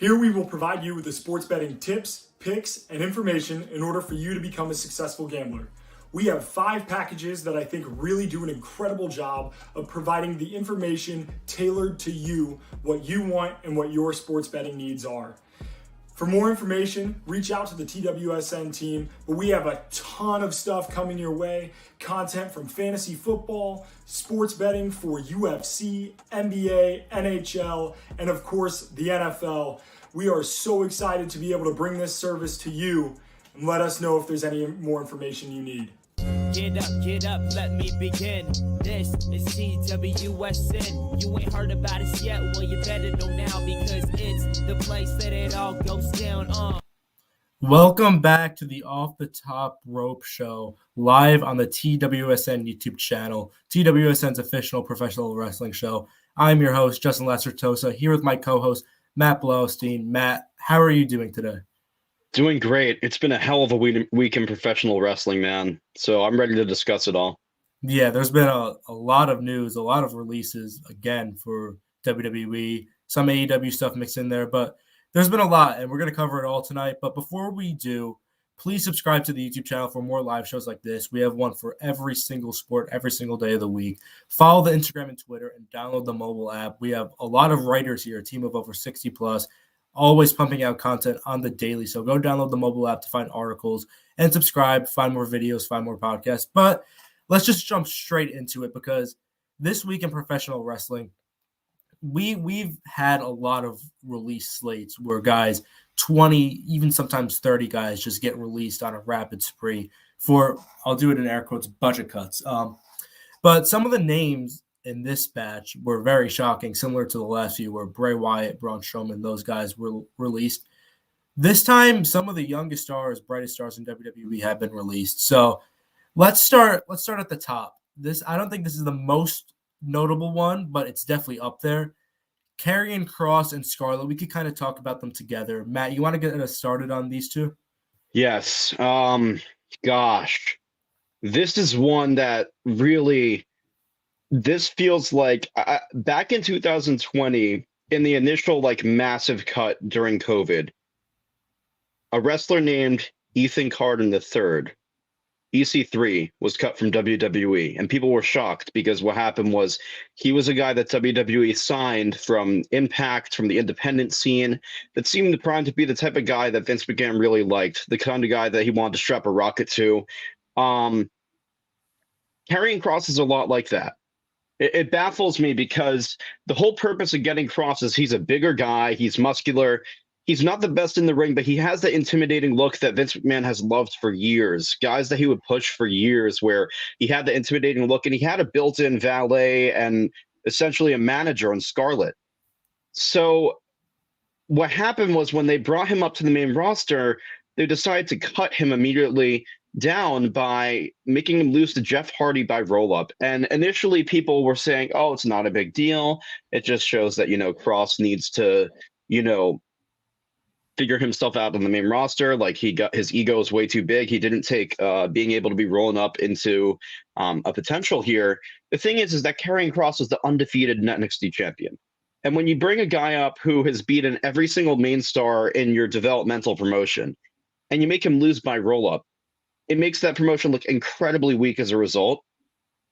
Here we will provide you with the sports betting tips, picks, and information in order for you to become a successful gambler. We have 5 packages that I think really do an incredible job of providing the information tailored to you, what you want, and what your sports betting needs are. For more information, reach out to the TWSN team, but we have a ton of stuff coming your way. Content from fantasy football, sports betting for UFC, NBA, NHL, and of course, the NFL. We are so excited to be able to bring this service to you, and let us know if there's any more information you need. Get up, let me begin. This is TWSN. You ain't heard about us yet, well you better know now because it's the place that it all goes down on. Welcome back to the Off the Top Rope Show, live on the TWSN YouTube channel, TWSN's official professional wrestling show. I'm your host, Justin Lacertosa, here with my co-host, Matt Blaustein. Matt, how are you doing today? Doing great. It's been a hell of a week in professional wrestling, man. So I'm ready to discuss it all. Yeah, there's been a lot of news, a lot of releases, again, for WWE. Some AEW stuff mixed in there, but there's been a lot, and we're going to cover it all tonight. But before we do, please subscribe to the YouTube channel for more live shows like this. We have one for every single sport, every single day of the week. Follow the Instagram and Twitter, and download the mobile app. We have a lot of writers here, a team of over 60+. Always pumping out content on the daily. So go download the mobile app to find articles and subscribe, find more videos, find more podcasts. But let's just jump straight into it because this week in professional wrestling, we've had a lot of release slates where guys, 20, even sometimes 30 guys just get released on a rapid spree for, I'll do it in air quotes, budget cuts. But some of the names in this batch were very shocking, similar to the last few where Bray Wyatt, Braun Strowman, those guys were released. This time, some of the youngest stars, brightest stars in WWE have been released. So let's start at the top. I don't think this is the most notable one, but it's definitely up there. Karrion Kross and Scarlett, we could kind of talk about them together. Matt, you want to get us started on these two? Yes. Gosh. This is one that really... This feels like back in 2020, in the initial massive cut during COVID, a wrestler named Ethan Carter III, EC3, was cut from WWE, and people were shocked because what happened was he was a guy that WWE signed from Impact, from the independent scene, that seemed primed to be the type of guy that Vince McMahon really liked, the kind of guy that he wanted to strap a rocket to. Karrion Kross is a lot like that. It baffles me because the whole purpose of getting Kross is he's a bigger guy, he's muscular, he's not the best in the ring, but he has the intimidating look that Vince McMahon has loved for years. Guys that he would push for years, where he had the intimidating look, and he had a built-in valet and essentially a manager on Scarlett. So what happened was when they brought him up to the main roster, they decided to cut him immediately down by making him lose to Jeff Hardy by roll-up. And initially people were saying, oh, it's not a big deal. It just shows that, Kross needs to, figure himself out on the main roster. Like his ego is way too big. He didn't take being able to be rolling up into a potential here. The thing is that Karrion Kross is the undefeated NXT champion. And when you bring a guy up who has beaten every single main star in your developmental promotion, and you make him lose by roll-up, it makes that promotion look incredibly weak as a result.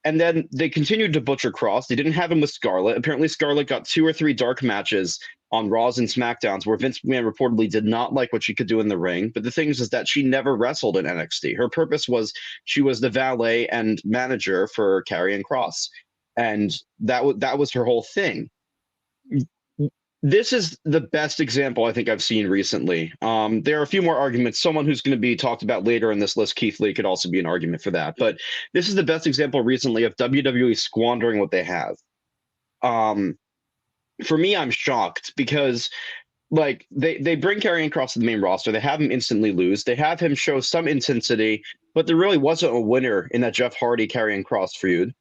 And then they continued to butcher Kross. They didn't have him with Scarlett. Apparently, Scarlett got 2 or 3 dark matches on Raws and SmackDowns where Vince McMahon reportedly did not like what she could do in the ring. But the thing is that she never wrestled in NXT. Her purpose was she was the valet and manager for Karrion Kross. And that was her whole thing. This is the best example I think I've seen recently. There are a few more arguments. Someone who's going to be talked about later in this list, Keithley, could also be an argument for that. But this is the best example recently of WWE squandering what they have. For me, I'm shocked because they bring Karrion Kross to the main roster. They have him instantly lose. They have him show some intensity, but there really wasn't a winner in that Jeff Hardy Karrion Kross feud.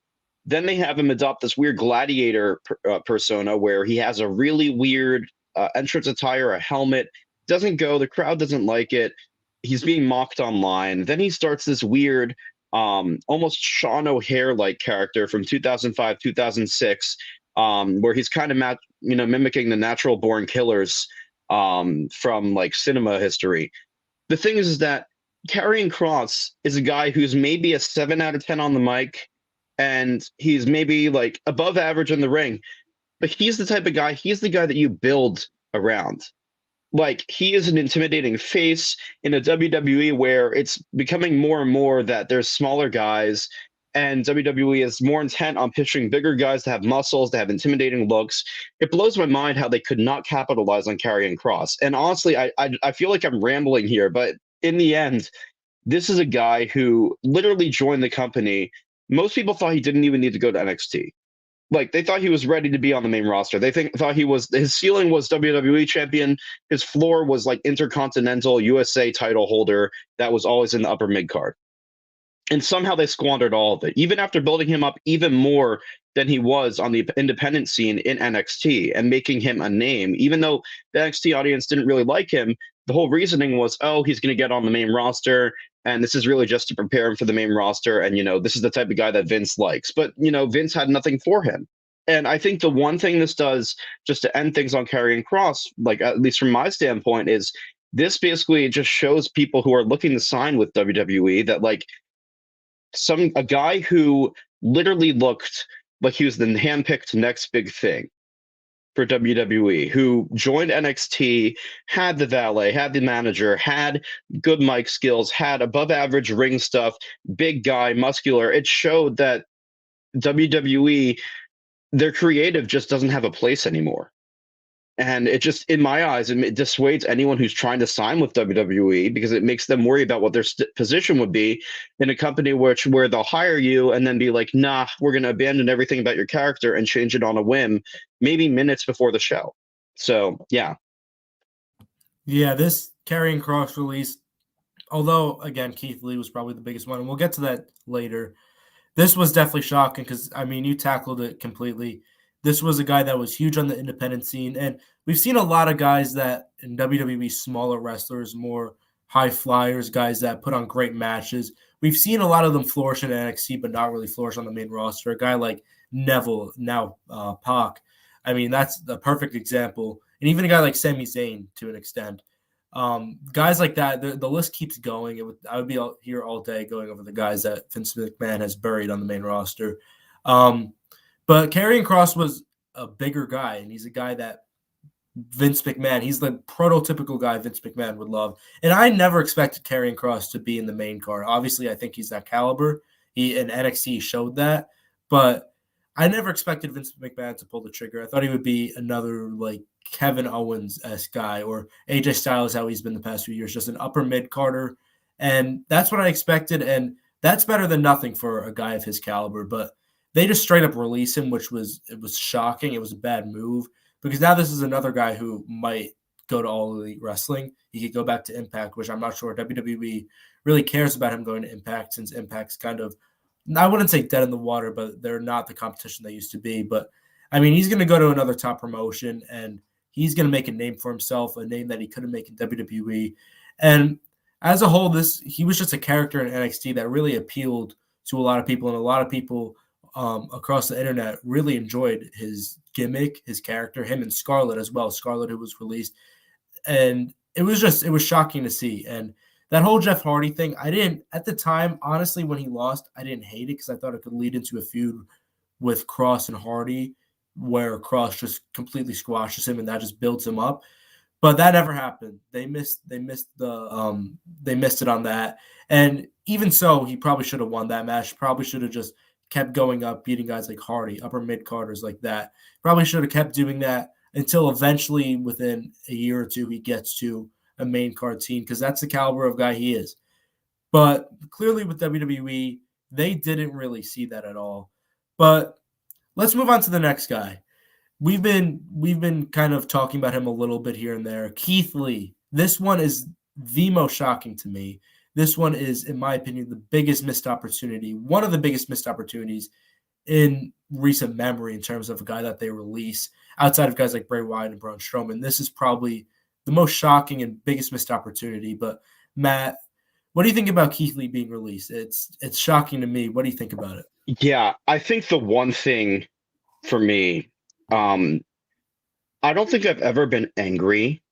Then they have him adopt this weird gladiator persona where he has a really weird entrance attire, a helmet, doesn't go, the crowd doesn't like it. He's being mocked online. Then he starts this weird, almost Sean O'Hare-like character from 2005, 2006, where he's kind of mimicking the Natural Born Killers from like cinema history. The thing is that Karrion Kross is a guy who's maybe a 7 out of 10 on the mic, and he's maybe like above average in the ring, but he's the type of guy, he's the guy that you build around. Like, he is an intimidating face in a WWE where it's becoming more and more that there's smaller guys, and WWE is more intent on pitching bigger guys to have muscles, to have intimidating looks. It blows my mind how they could not capitalize on Karrion Kross. And honestly, I feel like I'm rambling here, but in the end, this is a guy who literally joined the company. Most people thought he didn't even need to go to NXT. Like, they thought he was ready to be on the main roster. They thought his ceiling was WWE champion. His floor was like Intercontinental USA title holder that was always in the upper mid card. And somehow they squandered all of it, even after building him up even more than he was on the independent scene in NXT and making him a name. Even though the NXT audience didn't really like him, the whole reasoning was, oh, he's going to get on the main roster, and this is really just to prepare him for the main roster. And, this is the type of guy that Vince likes. But, Vince had nothing for him. And I think the one thing this does, just to end things on Karrion Kross, like at least from my standpoint, is this basically just shows people who are looking to sign with WWE that, like, a guy who literally looked like he was the handpicked next big thing for WWE, who joined NXT, had the valet, had the manager, had good mic skills, had above average ring stuff, big guy, muscular. It showed that WWE, their creative just doesn't have a place anymore. And it just, in my eyes, it dissuades anyone who's trying to sign with WWE, because it makes them worry about what their position would be in a company where they'll hire you and then be like, nah, we're going to abandon everything about your character and change it on a whim, maybe minutes before the show. So, yeah. Yeah, this Karrion Kross release, although, again, Keithley was probably the biggest one, and we'll get to that later. This was definitely shocking because, you tackled it completely. This was a guy that was huge on the independent scene, and we've seen a lot of guys that in WWE, smaller wrestlers, more high flyers, guys that put on great matches. We've seen a lot of them flourish in NXT, but not really flourish on the main roster. A guy like Neville, now Pac. That's the perfect example. And even a guy like Sami Zayn, to an extent. Guys like that, the list keeps going. I would be here all day going over the guys that Vince McMahon has buried on the main roster. But Karrion Kross was a bigger guy, and he's a guy that Vince McMahon, he's the prototypical guy Vince McMahon would love. And I never expected Karrion Kross to be in the main card. Obviously, I think he's that caliber. In NXT showed that. But I never expected Vince McMahon to pull the trigger. I thought he would be another like Kevin Owens-esque guy, or AJ Styles, how he's been the past few years, just an upper mid-carder. And that's what I expected, and that's better than nothing for a guy of his caliber. But they just straight up release him, it was shocking. It was a bad move, because now this is another guy who might go to All Elite Wrestling. He could go back to Impact, which I'm not sure WWE really cares about him going to Impact, since Impact's kind of, I wouldn't say dead in the water, but they're not the competition they used to be. But, he's going to go to another top promotion, and he's going to make a name for himself, a name that he couldn't make in WWE. And as a whole, he was just a character in NXT that really appealed to a lot of people, and a lot of people across the internet really enjoyed his gimmick, his character, him and Scarlett as well. Scarlett, who was released. And it was shocking to see. And that whole Jeff Hardy thing, at the time, honestly, when he lost, I didn't hate it, because I thought it could lead into a feud with Kross and Hardy, where Kross just completely squashes him and that just builds him up. But that never happened. They missed it on that. And even so, he probably should have won that match. Probably should have just kept going up, beating guys like Hardy, upper mid-carders like that. Probably should have kept doing that until eventually, within a year or two, he gets to a main card team, because that's the caliber of guy he is. But clearly with WWE, they didn't really see that at all. But let's move on to the next guy. We've been kind of talking about him a little bit here and there. Keithley. This one is the most shocking to me. This one is, in my opinion, the biggest missed opportunity, one of the biggest missed opportunities in recent memory in terms of a guy that they release, outside of guys like Bray Wyatt and Braun Strowman. This is probably the most shocking and biggest missed opportunity. But Matt, what do you think about Keithley being released? It's shocking to me. What do you think about it? Yeah, I think the one thing for me, I don't think I've ever been angry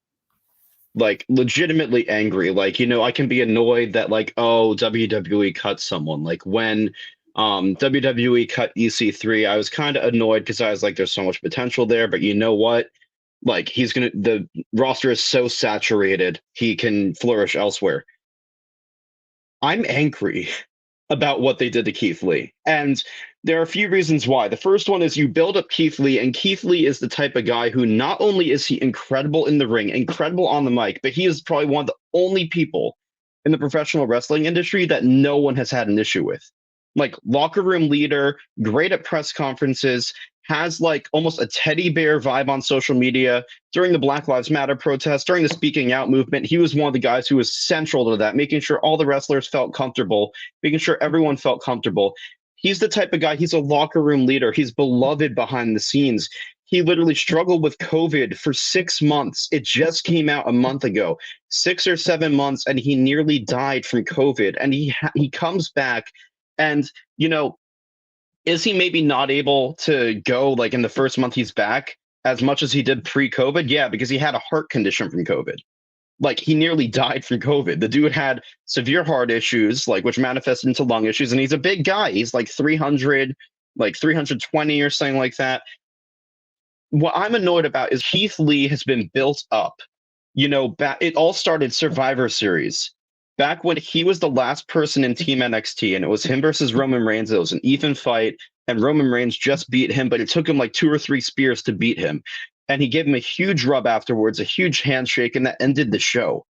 like legitimately angry. Like, I can be annoyed that like, oh, WWE cut someone. Like when WWE cut EC3, I was kind of annoyed because I was like, there's so much potential there. But you know what? Like the roster is so saturated, he can flourish elsewhere. I'm angry about what they did to Keithley. And there are a few reasons why. The first one is you build up Keithley, and Keithley is the type of guy who not only is he incredible in the ring, incredible on the mic, but he is probably one of the only people in the professional wrestling industry that no one has had an issue with. Like locker room leader, great at press conferences, has like almost a teddy bear vibe on social media. During the Black Lives Matter protests, during the speaking out movement, he was one of the guys who was central to that, making sure all the wrestlers felt comfortable, making sure everyone felt comfortable. He's the type of guy, he's a locker room leader. He's beloved behind the scenes. He literally struggled with COVID for 6 months. It just came out a month ago, 6 or 7 months, and he nearly died from COVID. And he comes back and, is he maybe not able to go like in the first month he's back as much as he did pre-COVID? Yeah, because he had a heart condition from COVID. Like he nearly died from COVID. The dude had severe heart issues, like which manifested into lung issues, and he's a big guy. He's like 300, like 320 or something like that. What I'm annoyed about is Keithley has been built up. It all started Survivor Series. Back when he was the last person in Team NXT, and it was him versus Roman Reigns. It was an even fight, and Roman Reigns just beat him, but it took him like 2 or 3 spears to beat him. And he gave him a huge rub afterwards, a huge handshake, and that ended the show.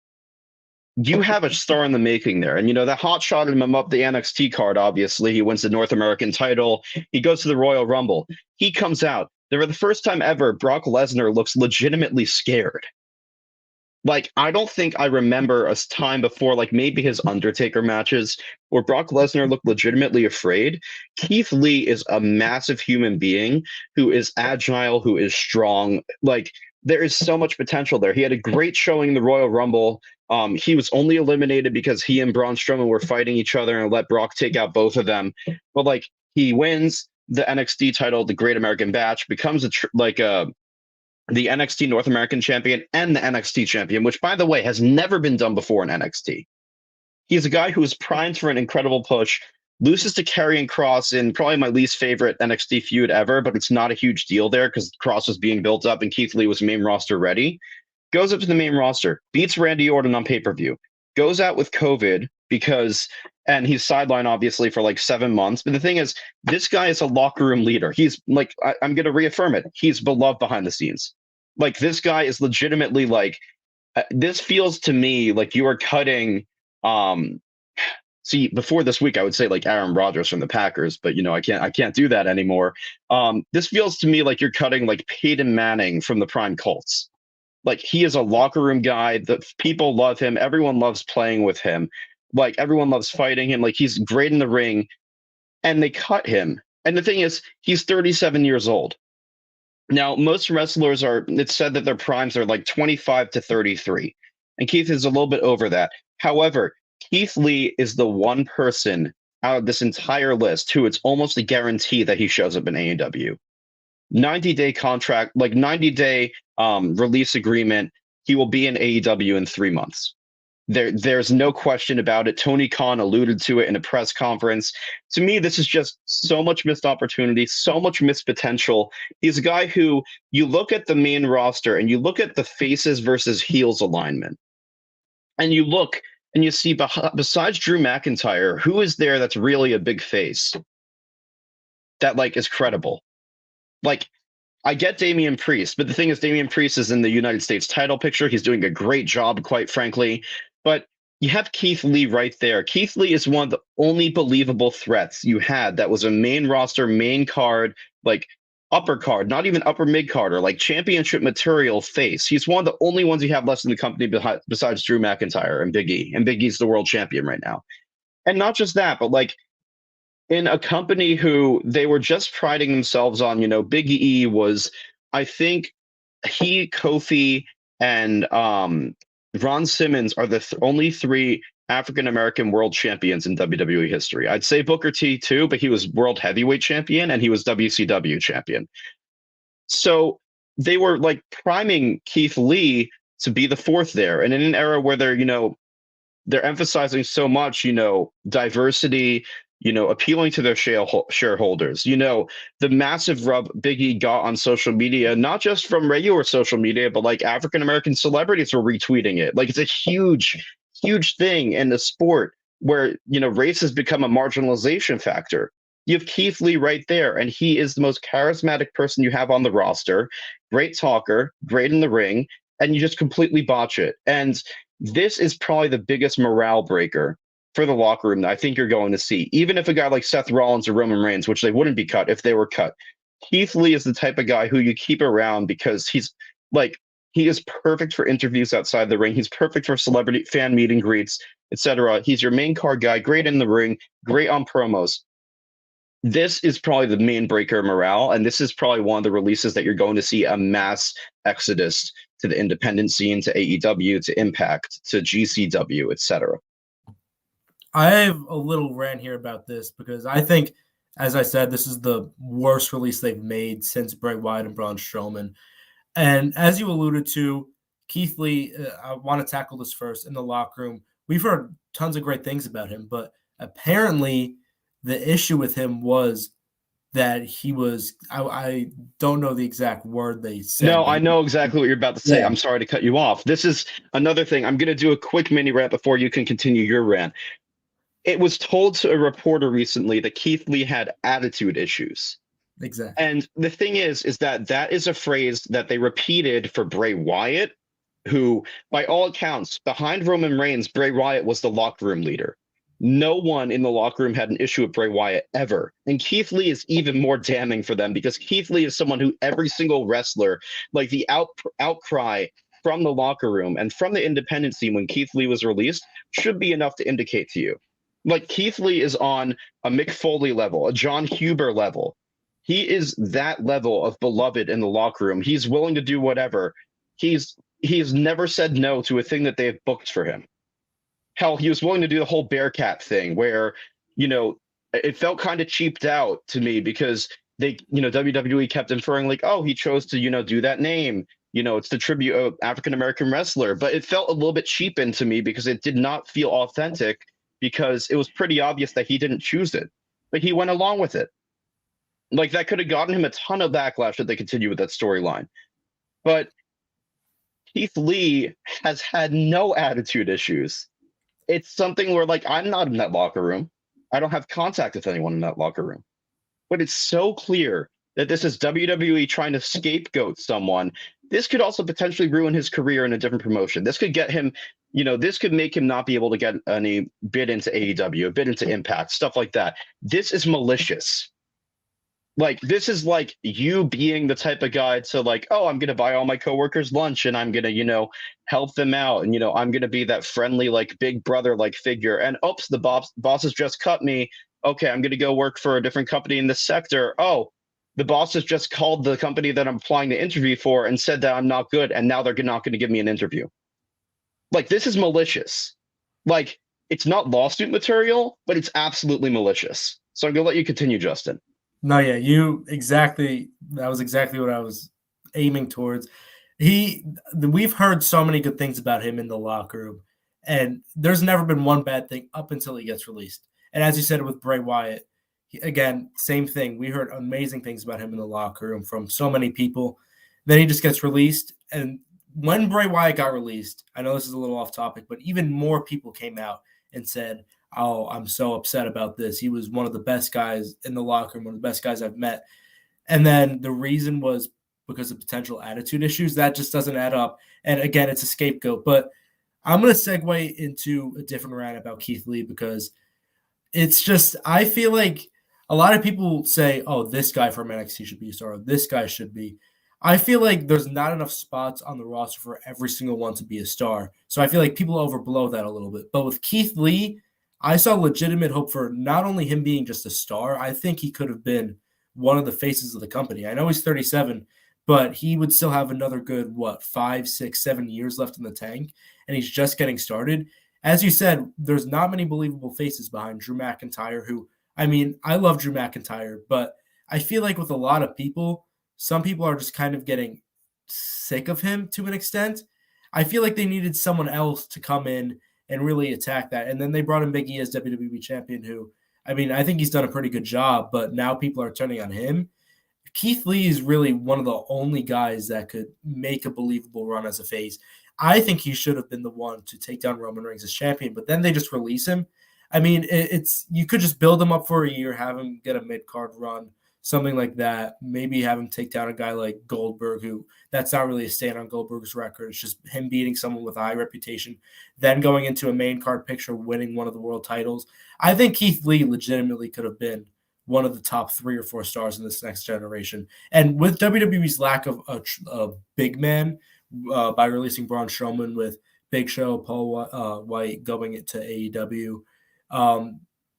You have a star in the making there. And, that hot shot him up the NXT card, obviously. He wins the North American title. He goes to the Royal Rumble. He comes out. For the first time ever, Brock Lesnar looks legitimately scared. Like, I don't think I remember a time before, like maybe his Undertaker matches, where Brock Lesnar looked legitimately afraid. Keithley is a massive human being who is agile, who is strong. Like, there is so much potential there. He had a great showing in the Royal Rumble. He was only eliminated because he and Braun Strowman were fighting each other and let Brock take out both of them. But, like, he wins the NXT title, the Great American Bash, becomes the NXT North American champion and the NXT champion, which, by the way, has never been done before in NXT. He's a guy who is primed for an incredible push, loses to Karrion Kross in probably my least favorite NXT feud ever, but it's not a huge deal there because Kross was being built up and Keithley was main roster ready. Goes up to the main roster, beats Randy Orton on pay-per-view, goes out with COVID and he's sidelined obviously for like 7 months. But the thing is, this guy is a locker room leader. He's like, I'm going to reaffirm it. He's beloved behind the scenes. Like this guy is legitimately like, this feels to me like you are cutting, see, before this week, I would say like Aaron Rodgers from the Packers, but I can't do that anymore. This feels to me like you're cutting like Peyton Manning from the Prime Colts. Like he is a locker room guy. The people love him. Everyone loves playing with him. Like everyone loves fighting him. Like he's great in the ring, and they cut him. And the thing is, he's 37 years old. Now, most wrestlers it's said that their primes are like 25 to 33. And Keith is a little bit over that. However, Keithley is the one person out of this entire list who it's almost a guarantee that he shows up in AEW. 90-day contract, like 90-day release agreement. He will be in AEW in 3 months. There's no question about it. Tony Khan alluded to it in a press conference. To me, this is just so much missed opportunity, so much missed potential. He's a guy who you look at the main roster and you look at the faces versus heels alignment. And you look and you see besides Drew McIntyre, who is there that's really a big face that like is credible? Like, I get Damien Priest, but the thing is, Damien Priest is in the United States title picture. He's doing a great job, quite frankly. But you have Keithley right there. Keithley is one of the only believable threats you had that was a main roster, main card, like upper card, not even upper mid card or like championship material face. He's one of the only ones you have left in the company besides Drew McIntyre and Big E. And Big E's the world champion right now. And not just that, but like, in a company who they were just priding themselves on, Big E was, I think he, Kofi, and Ron Simmons are the only 3 African-American world champions in WWE history. I'd say Booker T too, but he was world heavyweight champion and he was WCW champion. So they were like priming Keith Lee to be the fourth there. And in an era where they're emphasizing so much, diversity, appealing to their shareholders, the massive rub Big E got on social media, not just from regular social media, but like African-American celebrities were retweeting it. Like it's a huge, huge thing in the sport where, race has become a marginalization factor. You have Keithley right there, and he is the most charismatic person you have on the roster. Great talker, great in the ring, and you just completely botch it. And this is probably the biggest morale breaker for the locker room that I think you're going to see. Even if a guy like Seth Rollins or Roman Reigns, which they wouldn't be cut if they were cut, Keithley is the type of guy who you keep around because he is perfect for interviews outside the ring. He's perfect for celebrity fan meet and greets, etc. He's your main card guy, great in the ring, great on promos. This is probably the main breaker of morale, and this is probably one of the releases that you're going to see a mass exodus to the independent scene, to AEW, to Impact, to GCW, etc. I have a little rant here about this because I think, as I said, this is the worst release they've made since Bray Wyatt and Braun Strowman. And as you alluded to, Keithley, I want to tackle this first. In the locker room, we've heard tons of great things about him, but apparently the issue with him was that he was, I don't know the exact word they said. No, I know exactly what you're about to say. Yeah. I'm sorry to cut you off. This is another thing. I'm going to do a quick mini rant before you can continue your rant. It was told to a reporter recently that Keithley had attitude issues. Exactly. And the thing is that is a phrase that they repeated for Bray Wyatt, who, by all accounts, behind Roman Reigns, Bray Wyatt was the locker room leader. No one in the locker room had an issue with Bray Wyatt ever. And Keithley is even more damning for them because Keithley is someone who every single wrestler, like the outcry from the locker room and from the independent scene when Keithley was released, should be enough to indicate to you. Like Keithley is on a Mick Foley level, a John Huber level. He is that level of beloved in the locker room. He's willing to do whatever. He's never said no to a thing that they have booked for him. Hell, he was willing to do the whole Bearcat thing where, it felt kind of cheaped out to me because they, WWE kept inferring like, oh, he chose to, do that name. It's the tribute of African-American wrestler. But it felt a little bit cheapened to me because it did not feel authentic because it was pretty obvious that he didn't choose it. But he went along with it. Like that could have gotten him a ton of backlash if they continue with that storyline. But Keith Lee has had no attitude issues. It's something where, like, I'm not in that locker room. I don't have contact with anyone in that locker room. But it's so clear that this is WWE trying to scapegoat someone. This could also potentially ruin his career in a different promotion. This could get him, this could make him not be able to get any bid into AEW, a bid into Impact, stuff like that. This is malicious. Like, this is like you being the type of guy to like, oh, I'm going to buy all my coworkers lunch and I'm going to, help them out. And, I'm going to be that friendly, like big brother like figure. And oops, the boss has just cut me. Okay, I'm going to go work for a different company in this sector. Oh, the boss has just called the company that I'm applying to interview for and said that I'm not good. And now they're not going to give me an interview. Like, this is malicious. Like, it's not lawsuit material, but it's absolutely malicious. So I'm going to let you continue, Justin. No, yeah, that was exactly what I was aiming towards. We've heard so many good things about him in the locker room, and there's never been one bad thing up until he gets released. And as you said with Bray Wyatt, again, same thing. We heard amazing things about him in the locker room from so many people. Then he just gets released. And when Bray Wyatt got released, I know this is a little off topic, but even more people came out and said, oh, I'm so upset about this. He was one of the best guys in the locker room, one of the best guys I've met. And then the reason was because of potential attitude issues. That just doesn't add up. And again, it's a scapegoat. But I'm going to segue into a different rant about Keith Lee because it's just, I feel like a lot of people say, oh, this guy from NXT should be a star. This guy should be. I feel like there's not enough spots on the roster for every single one to be a star. So I feel like people overblow that a little bit. But with Keith Lee, I saw legitimate hope for not only him being just a star, I think he could have been one of the faces of the company. I know he's 37, but he would still have another good, 5, 6, 7 years left in the tank, and he's just getting started. As you said, there's not many believable faces behind Drew McIntyre, who, I love Drew McIntyre, but I feel like with a lot of people, some people are just kind of getting sick of him to an extent. I feel like they needed someone else to come in and really attack that. And then they brought in Big E as WWE champion, who, I mean, I think he's done a pretty good job, but now people are turning on him. Keithley is really one of the only guys that could make a believable run as a face. I think he should have been the one to take down Roman Reigns as champion, but then they just release him. I mean, it's you could just build him up for a year, have him get a mid-card run, something like that. Maybe have him take down a guy like Goldberg, who that's not really a stand on Goldberg's record. It's just him beating someone with a high reputation, then going into a main card picture, winning one of the world titles. I think Keith Lee legitimately could have been one of the top 3 or 4 stars in this next generation. And with WWE's lack of a big man by releasing Braun Strowman with Big Show, Paul White going into AEW,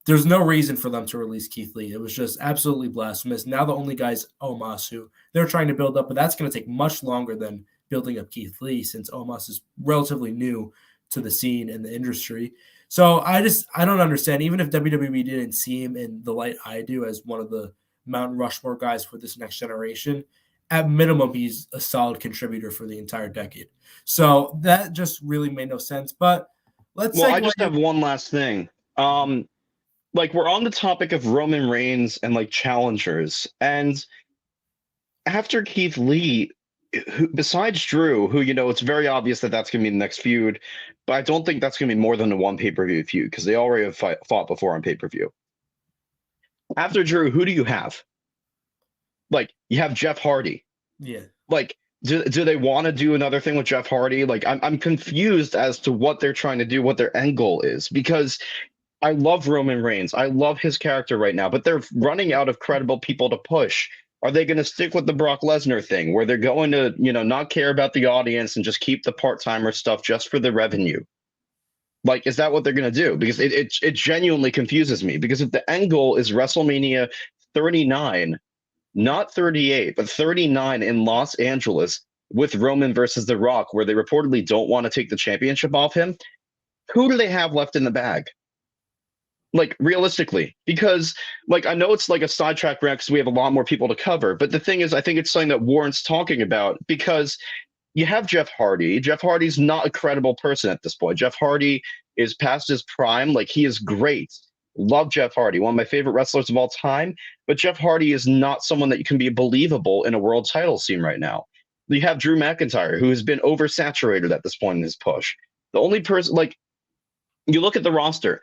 there's no reason for them to release Keith Lee. It was just absolutely blasphemous. Now the only guy's Omos, who they're trying to build up, but that's going to take much longer than building up Keith Lee since Omos is relatively new to the scene and the industry. So I don't understand. Even if WWE didn't see him in the light I do as one of the Mount Rushmore guys for this next generation, at minimum, he's a solid contributor for the entire decade. So that just really made no sense. But I just have one last thing. Like, we're on the topic of Roman Reigns and like challengers, and after Keith Lee, who, besides Drew, who, you know, it's very obvious that that's going to be the next feud, but I don't think that's going to be more than a one pay-per-view feud because they already have fought before on pay-per-view. After Drew, who do you have? Like, you have Jeff Hardy. Yeah. Like, do they want to do another thing with Jeff Hardy? Like, I'm confused as to what they're trying to do, what their end goal is, because I love Roman Reigns. I love his character right now, but they're running out of credible people to push. Are they going to stick with the Brock Lesnar thing where they're going to, you know, not care about the audience and just keep the part-timer stuff just for the revenue? Like, is that what they're going to do? Because it genuinely confuses me, because if the end goal is WrestleMania 39, not 38, but 39 in Los Angeles with Roman versus The Rock, where they reportedly don't want to take the championship off him, who do they have left in the bag? Like, realistically, because, like, I know it's like a sidetrack rant because we have a lot more people to cover, but the thing is, I think it's something that warrants talking about, because you have Jeff Hardy. Jeff Hardy's not a credible person at this point. Jeff Hardy is past his prime. Like, he is great. Love Jeff Hardy, one of my favorite wrestlers of all time, but Jeff Hardy is not someone that you can be believable in a world title scene right now. You have Drew McIntyre, who has been oversaturated at this point in his push. The only person, like, you look at the roster,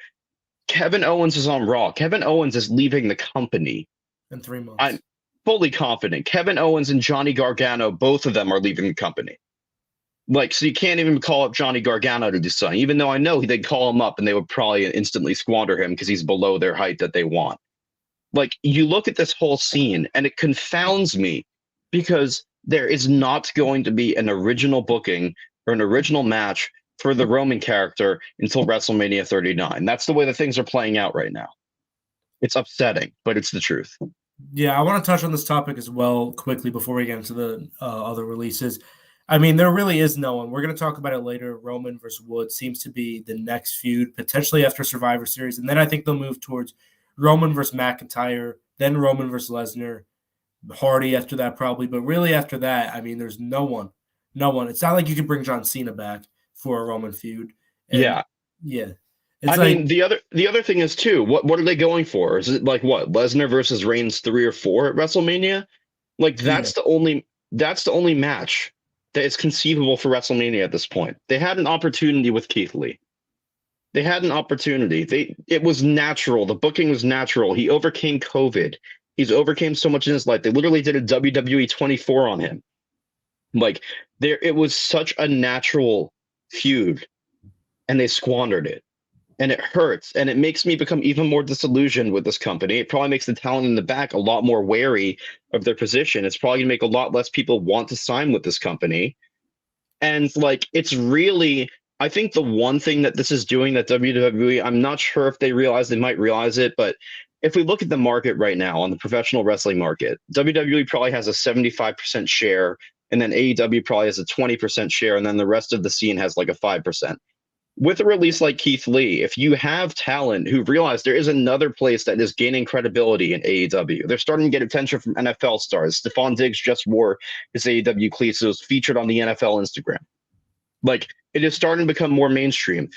Kevin Owens is on Raw. Kevin Owens is leaving the company. In 3 months. I'm fully confident. Kevin Owens and Johnny Gargano, both of them are leaving the company. Like, so you can't even call up Johnny Gargano to do something, even though I know they'd call him up and they would probably instantly squander him because he's below their height that they want. Like, you look at this whole scene and it confounds me, because there is not going to be an original booking or an original match for the Roman character until WrestleMania 39. That's the way that things are playing out right now. It's upsetting, but it's the truth. Yeah, I want to touch on this topic as well quickly before we get into the other releases. I mean, there really is no one. We're going to talk about it later. Roman versus Woods seems to be the next feud, potentially after Survivor Series. And then I think they'll move towards Roman versus McIntyre, then Roman versus Lesnar, Hardy after that probably. But really after that, I mean, there's no one. No one. It's not like you can bring John Cena back for a Roman feud. And yeah. It's I mean, the other thing is too, what are they going for? Is it like what, Lesnar versus Reigns 3 or 4 at WrestleMania? Like, that's the only match that is conceivable for WrestleMania at this point. They had an opportunity with Keith Lee. They had an opportunity. It was natural. The booking was natural. He overcame COVID. He's overcame so much in his life. They literally did a WWE 24 on him. Like, it was such a natural feud, and they squandered it. And it hurts, and it makes me become even more disillusioned with this company. It probably makes the talent in the back a lot more wary of their position. It's probably gonna make a lot less people want to sign with this company. And like, it's really, I think the one thing that this is doing that WWE, I'm not sure if they might realize it, but if we look at the market right now on the professional wrestling market, WWE probably has a 75% share, and then AEW probably has a 20% share, and then the rest of the scene has like a 5%. With a release like Keith Lee, if you have talent who realize there is another place that is gaining credibility in AEW, they're starting to get attention from NFL stars. Stephon Diggs just wore his AEW cleats. It was featured on the NFL Instagram. Like, it is starting to become more mainstream.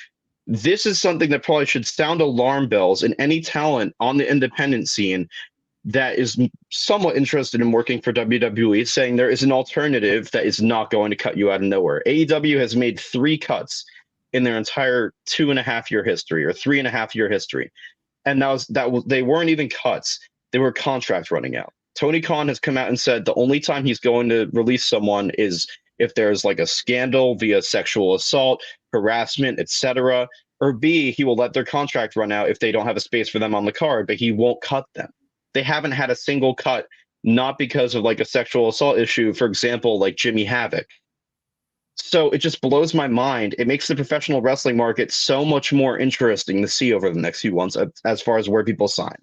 This is something that probably should sound alarm bells in any talent on the independent scene that is somewhat interested in working for WWE, saying there is an alternative that is not going to cut you out of nowhere. AEW has made 3 cuts in their entire 2.5-year history, or 3.5-year history. And they weren't even cuts. They were contracts running out. Tony Khan has come out and said the only time he's going to release someone is if there's like a scandal via sexual assault, harassment, etc. Or B, he will let their contract run out if they don't have a space for them on the card, but he won't cut them. They haven't had a single cut, not because of like a sexual assault issue, for example, like Jimmy Havoc. So it just blows my mind. It makes the professional wrestling market so much more interesting to see over the next few months as far as where people sign.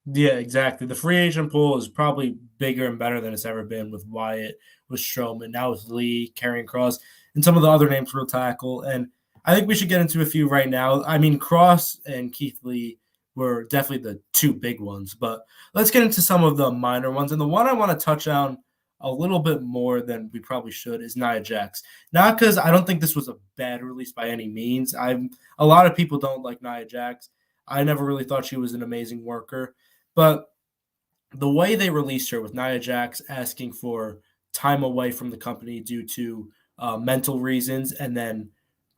Yeah, exactly. The free agent pool is probably bigger and better than it's ever been with Wyatt, with Strowman, now with Lee, Karrion Kross, and some of the other names we'll tackle. And I think we should get into a few right now. I mean, Kross and Keithley were definitely the 2 big ones, but let's get into some of the minor ones. And the one I want to touch on a little bit more than we probably should is Nia Jax. Not because I don't think this was a bad release by any means. A lot of people don't like Nia Jax. I never really thought she was an amazing worker. But the way they released her with Nia Jax asking for time away from the company due to mental reasons, and then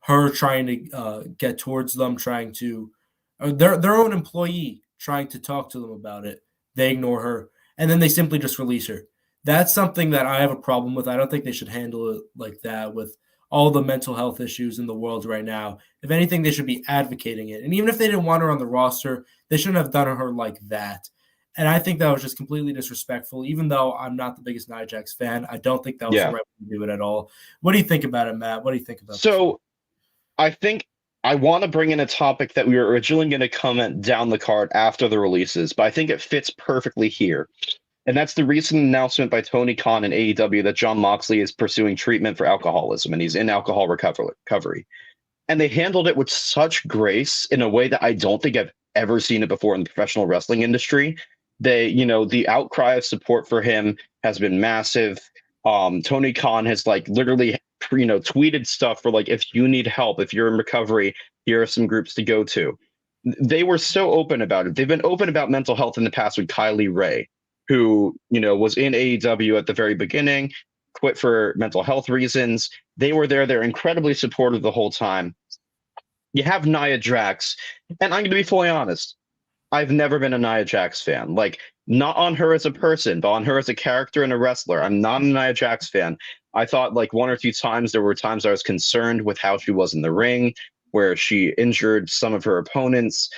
her trying to get towards them, trying to their own employee trying to talk to them about it, they ignore her, and then they simply just release her. That's something that I have a problem with. I don't think they should handle it like that with all the mental health issues in the world right now. If anything, they should be advocating it. And even if they didn't want her on the roster, they shouldn't have done her like that. And I think that was just completely disrespectful. Even though I'm not the biggest Nia Jax fan, I don't think that was the right way to do it at all. What do you think about it, Matt? What do you think about this? I think I want to bring in a topic that we were originally going to comment down the card after the releases, but I think it fits perfectly here. And that's the recent announcement by Tony Khan and AEW that Jon Moxley is pursuing treatment for alcoholism, and he's in alcohol recovery. And they handled it with such grace in a way that I don't think I've ever seen it before in the professional wrestling industry. The outcry of support for him has been massive. Tony Khan has literally, tweeted stuff for if you need help, if you're in recovery, here are some groups to go to. They were so open about it. They've been open about mental health in the past with Kylie Ray, who, was in AEW at the very beginning, quit for mental health reasons. They were there. They're incredibly supportive the whole time. You have Nia Jax, and I'm going to be fully honest. I've never been a Nia Jax fan. Not on her as a person, but on her as a character and a wrestler. I'm not a Nia Jax fan. I thought one or two times, there were times I was concerned with how she was in the ring, where she injured some of her opponents.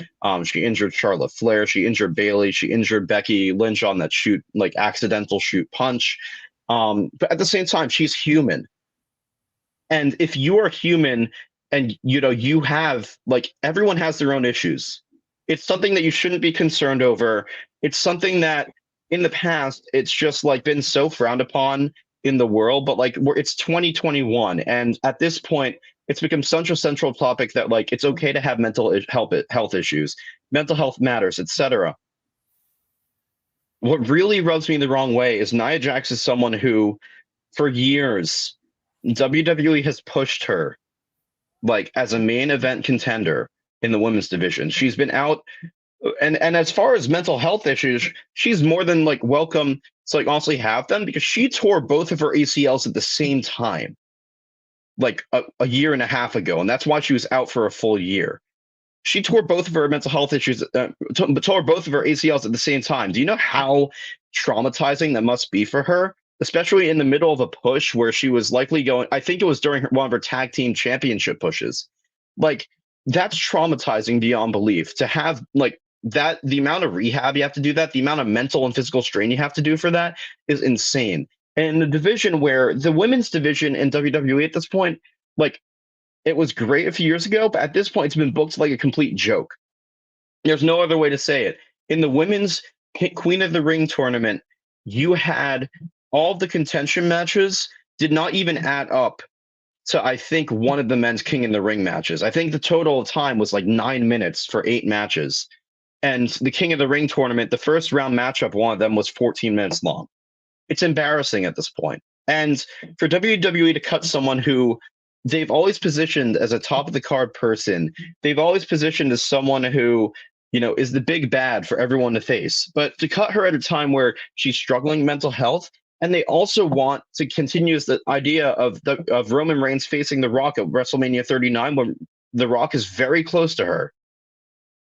She injured Charlotte Flair. She injured Bayley. She injured Becky Lynch on that accidental shoot punch. But at the same time, she's human. And if you are human and, you have, everyone has their own issues. It's something that you shouldn't be concerned over. It's something that in the past, it's just been so frowned upon in the world, but it's 2021. And at this point, it's become such a central topic that it's okay to have mental health issues. Mental health matters, etc. What really rubs me the wrong way is Nia Jax is someone who, for years, WWE has pushed her as a main event contender in the women's division. She's been out, and as far as mental health issues, she's more than welcome to honestly have them, because she tore both of her ACLs at the same time, a year and a half ago, and that's why she was out for a full year. She tore both of her mental health issues, tore both of her ACLs at the same time. Do you know how traumatizing that must be for her? Especially in the middle of a push where she was likely going, I think it was during one of her tag team championship pushes. That's traumatizing beyond belief. To have that, the amount of rehab you have to do that, the amount of mental and physical strain you have to do for that is insane. And the division where the women's division in WWE at this point, it was great a few years ago, but at this point it's been booked like a complete joke. There's no other way to say it. In the women's Queen of the Ring tournament, you had all of the contention matches did not even add up to, I think, one of the men's King in the Ring matches. I think the total time was 9 minutes for 8 matches. And the King of the Ring tournament, the first round matchup, one of them was 14 minutes long. It's embarrassing at this point. And for WWE to cut someone who they've always positioned as a top of the card person. They've always positioned as someone who, is the big bad for everyone to face. But to cut her at a time where she's struggling mental health, and they also want to continue the idea of Roman Reigns facing The Rock at WrestleMania 39, when The Rock is very close to her,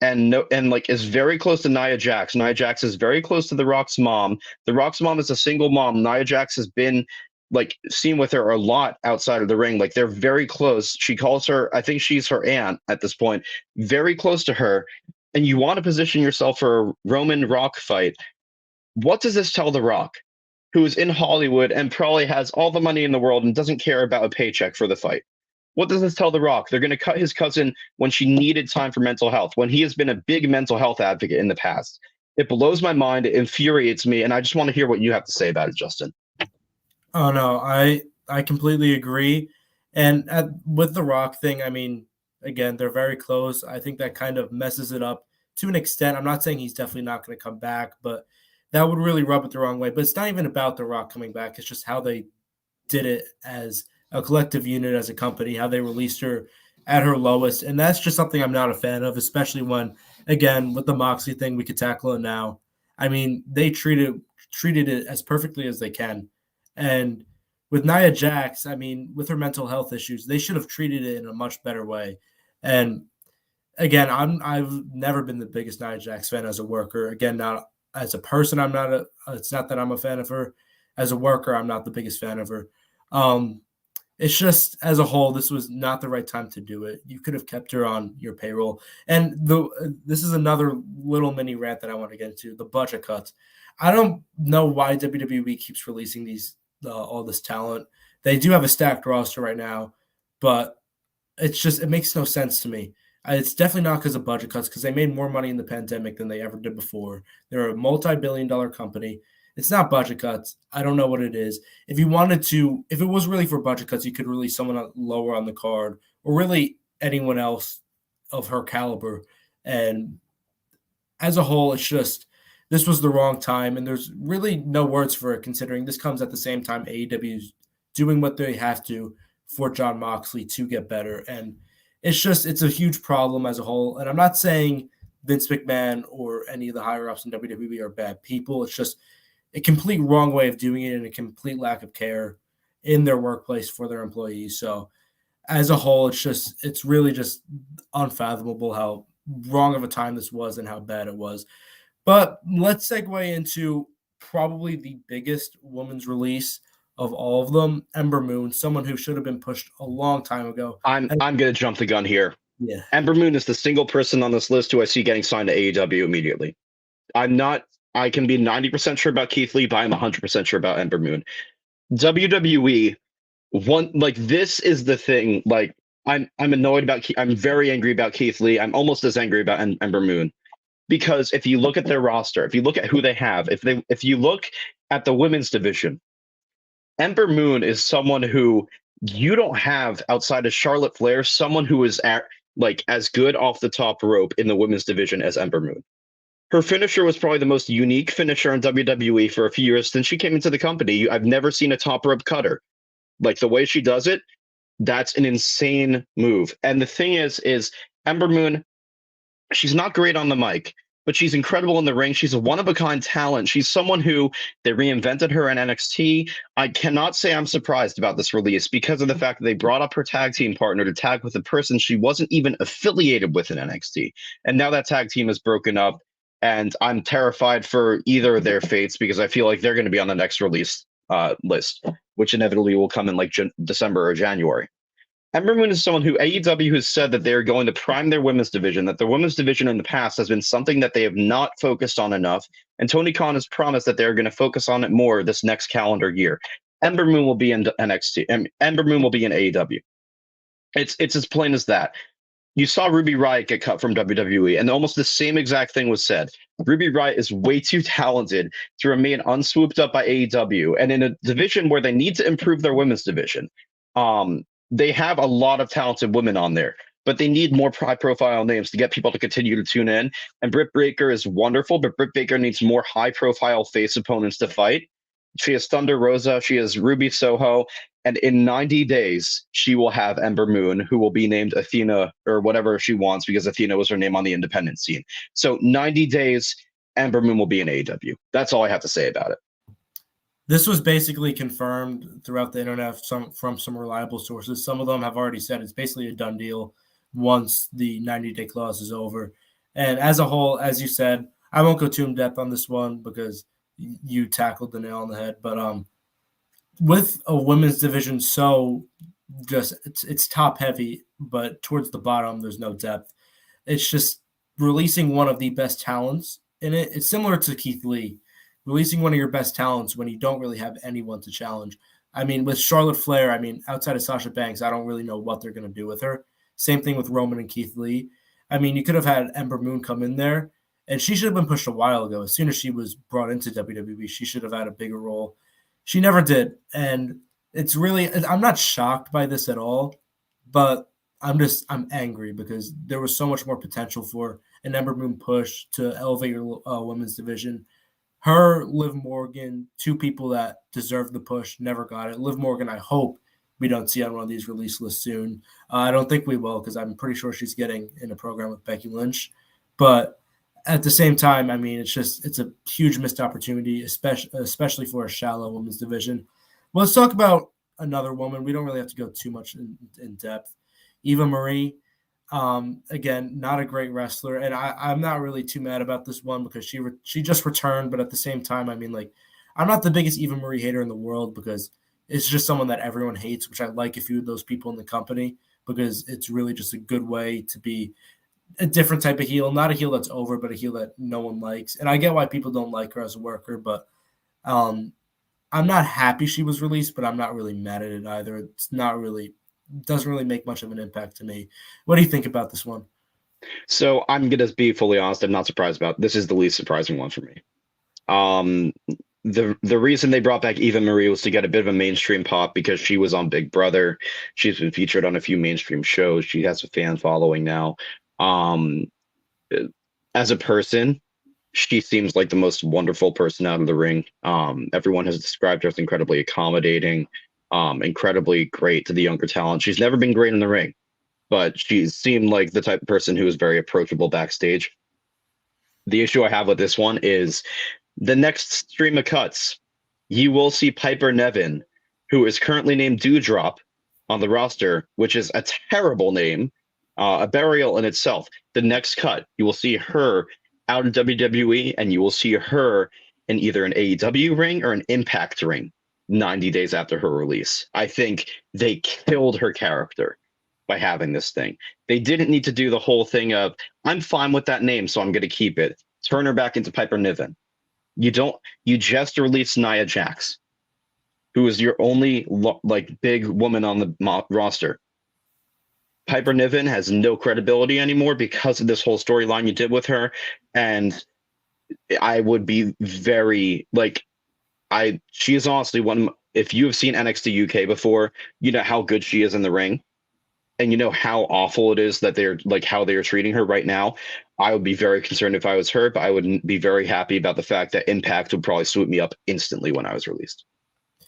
and like is very close to Nia Jax. Nia Jax is very close to The Rock's mom. The Rock's mom is a single mom. Nia Jax has been like seen with her a lot outside of the ring. Like they're very close. She calls her, I think she's her aunt at this point, very close to her. And you want to position yourself for a Roman Rock fight. What does this tell The Rock, who is in Hollywood and probably has all the money in the world and doesn't care about a paycheck for the fight? What does this tell The Rock? They're going to cut his cousin when she needed time for mental health, when he has been a big mental health advocate in the past. It blows my mind. It infuriates me. And I just want to hear what you have to say about it, Justin. Oh, no, I completely agree. And with the Rock thing, I mean, again, they're very close. I think that kind of messes it up to an extent. I'm not saying he's definitely not going to come back, but that would really rub it the wrong way. But it's not even about The Rock coming back. It's just how they did it as a collective unit, as a company, how they released her at her lowest. And that's just something I'm not a fan of, especially when, again, with the Moxley thing, we could tackle it now. I mean, they treated it as perfectly as they can. And with Nia Jax, I mean, with her mental health issues, they should have treated it in a much better way. And again, I've never been the biggest Nia Jax fan as a worker. Again, not as a person, it's not that I'm a fan of her. As a worker, I'm not the biggest fan of her. It's just, as a whole, this was not the right time to do it. You could have kept her on your payroll. And this is another little mini rant that I want to get into, the budget cuts. I don't know why WWE keeps releasing all this talent. They do have a stacked roster right now, but it makes no sense to me. It's definitely not because of budget cuts, because they made more money in the pandemic than they ever did before. They're a multi-billion-dollar company. It's not budget cuts. I don't know what it is. If it was really for budget cuts, you could release someone lower on the card, or really anyone else of her caliber. And as a whole, it's just, this was the wrong time, and there's really no words for it, considering this comes at the same time AEW is doing what they have to for Jon Moxley to get better. And it's a huge problem as a whole. And I'm not saying Vince McMahon or any of the higher ups in WWE are bad people. It's just a complete wrong way of doing it, and a complete lack of care in their workplace for their employees. So as a whole, it's really just unfathomable how wrong of a time this was and how bad it was. But let's segue into probably the biggest women's release of all of them, Ember Moon, someone who should have been pushed a long time ago. I'm going to jump the gun here. Yeah. Ember Moon is the single person on this list who I see getting signed to AEW immediately. I can be 90% sure about Keithley, but I'm 100% sure about Ember Moon. WWE, this is the thing. Like, I'm annoyed about, I'm very angry about Keithley. I'm almost as angry about Ember Moon. Because if you look at their roster, if you look at who they have, if you look at the women's division, Ember Moon is someone who you don't have outside of Charlotte Flair, someone who is as good off the top rope in the women's division as Ember Moon. Her finisher was probably the most unique finisher in WWE for a few years since she came into the company. I've never seen a top rope cutter. Like, the way she does it, that's an insane move. And the thing is Ember Moon, she's not great on the mic, but she's incredible in the ring. She's a one-of-a-kind talent. She's someone who they reinvented her in NXT. I cannot say I'm surprised about this release because of the fact that they brought up her tag team partner to tag with a person she wasn't even affiliated with in NXT. And now that tag team is broken up, and I'm terrified for either of their fates because I feel like they're going to be on the next release list, which inevitably will come in like December or January. Ember Moon is someone who AEW has said that they're going to prime their women's division, that the women's division in the past has been something that they have not focused on enough. And Tony Khan has promised that they're going to focus on it more this next calendar year. Ember Moon will be in NXT. And Ember Moon will be in AEW. It's as plain as that. You saw Ruby Riott get cut from WWE, and almost the same exact thing was said. Ruby Riott is way too talented to remain unswooped up by AEW. And in a division where they need to improve their women's division, they have a lot of talented women on there, but they need more high-profile names to get people to continue to tune in. And Britt Baker is wonderful, but Britt Baker needs more high-profile face opponents to fight. She has Thunder Rosa. She has Ruby Soho. And in 90 days, she will have Ember Moon, who will be named Athena or whatever she wants because Athena was her name on the independent scene. So 90 days, Ember Moon will be in AEW. That's all I have to say about it. This was basically confirmed throughout the internet from some reliable sources. Some of them have already said it's basically a done deal once the 90-day clause is over. And as a whole, as you said, I won't go too in depth on this one because you tackled the nail on the head. But with a women's division it's top heavy, but towards the bottom there's no depth. It's just releasing one of the best talents in it. It's similar to Keithley, releasing one of your best talents when you don't really have anyone to challenge. I mean, with Charlotte Flair, outside of Sasha Banks, I don't really know what they're going to do with her. Same thing with Roman and Keithley. I mean, you could have had Ember Moon come in there, and she should have been pushed a while ago. As soon as she was brought into WWE, she should have had a bigger role. She never did, and I'm not shocked by this at all, but I'm angry because there was so much more potential for an Ember Moon push to elevate your women's division. Her, Liv Morgan, two people that deserved the push, never got it. Liv Morgan, I hope we don't see on one of these release lists soon. I don't think we will because I'm pretty sure she's getting in a program with Becky Lynch. But at the same time, it's a huge missed opportunity, especially for a shallow women's division. Well, let's talk about another woman. We don't really have to go too much in depth. Eva Marie, again, not a great wrestler, and I'm not really too mad about this one because she just returned. But at the same time, I'm not the biggest Eva Marie hater in the world because it's just someone that everyone hates, which I like a few of those people in the company because it's really just a good way to be a different type of heel, not a heel that's over, but a heel that no one likes. And I get why people don't like her as a worker, but I'm not happy she was released, but I'm not really mad at it either. Doesn't really make much of an impact to me. What do you think about this one? So I'm going to be fully honest. I'm not surprised about it. This is the least surprising one for me. The reason they brought back Eva Marie was to get a bit of a mainstream pop because she was on Big Brother. She's been featured on a few mainstream shows. She has a fan following now. As a person, she seems like the most wonderful person out of the ring. Everyone has described her as incredibly accommodating, incredibly great to the younger talent. She's never been great in the ring, but she seemed like the type of person who is very approachable backstage. The issue I have with this one is the next stream of cuts. You will see Piper Niven, who is currently named Dewdrop on the roster, which is a terrible name, a burial in itself. The next cut, you will see her out in WWE, and you will see her in either an AEW ring or an Impact ring 90 days after her release. I think they killed her character by having this thing. They didn't need to do the whole thing of, I'm fine with that name, so I'm going to keep it. Turn her back into Piper Niven. You just released Nia Jax, who is your only big woman on the roster. Piper Niven has no credibility anymore because of this whole storyline you did with her. And I would be very she is honestly if you have seen NXT UK before, you know how good she is in the ring. And you know how awful it is that they're how they are treating her right now. I would be very concerned if I was her, but I would be very happy about the fact that Impact would probably swoop me up instantly when I was released.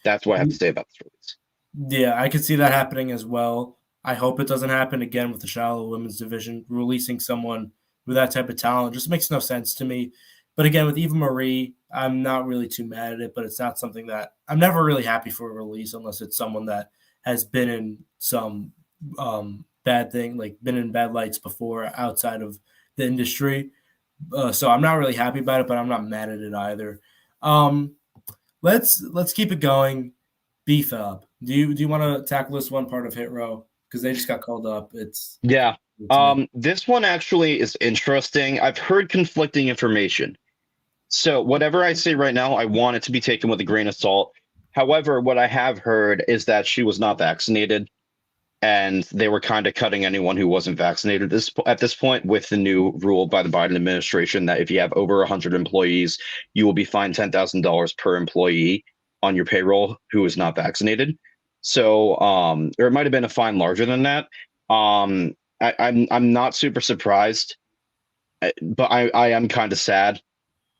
That's what I have to say about this release. Yeah, I could see that happening as well. I hope it doesn't happen again with the shallow women's division. Releasing someone with that type of talent just makes no sense to me. But again, with Eva Marie, I'm not really too mad at it, but it's not something that I'm never really happy for a release unless it's someone that has been in some bad thing, been in bad lights before outside of the industry. So I'm not really happy about it, but I'm not mad at it either. Let's keep it going. BFAB. Do you want to tackle this one part of Hit Row? Because they just got called up. Yeah. This one actually is interesting. I've heard conflicting information. So whatever I say right now, I want it to be taken with a grain of salt. However, what I have heard is that she was not vaccinated, and they were kind of cutting anyone who wasn't vaccinated at this point with the new rule by the Biden administration that if you have over 100 employees, you will be fined $10,000 per employee on your payroll who is not vaccinated. So, or it might have been a fine larger than that. I'm not super surprised, but I am kind of sad.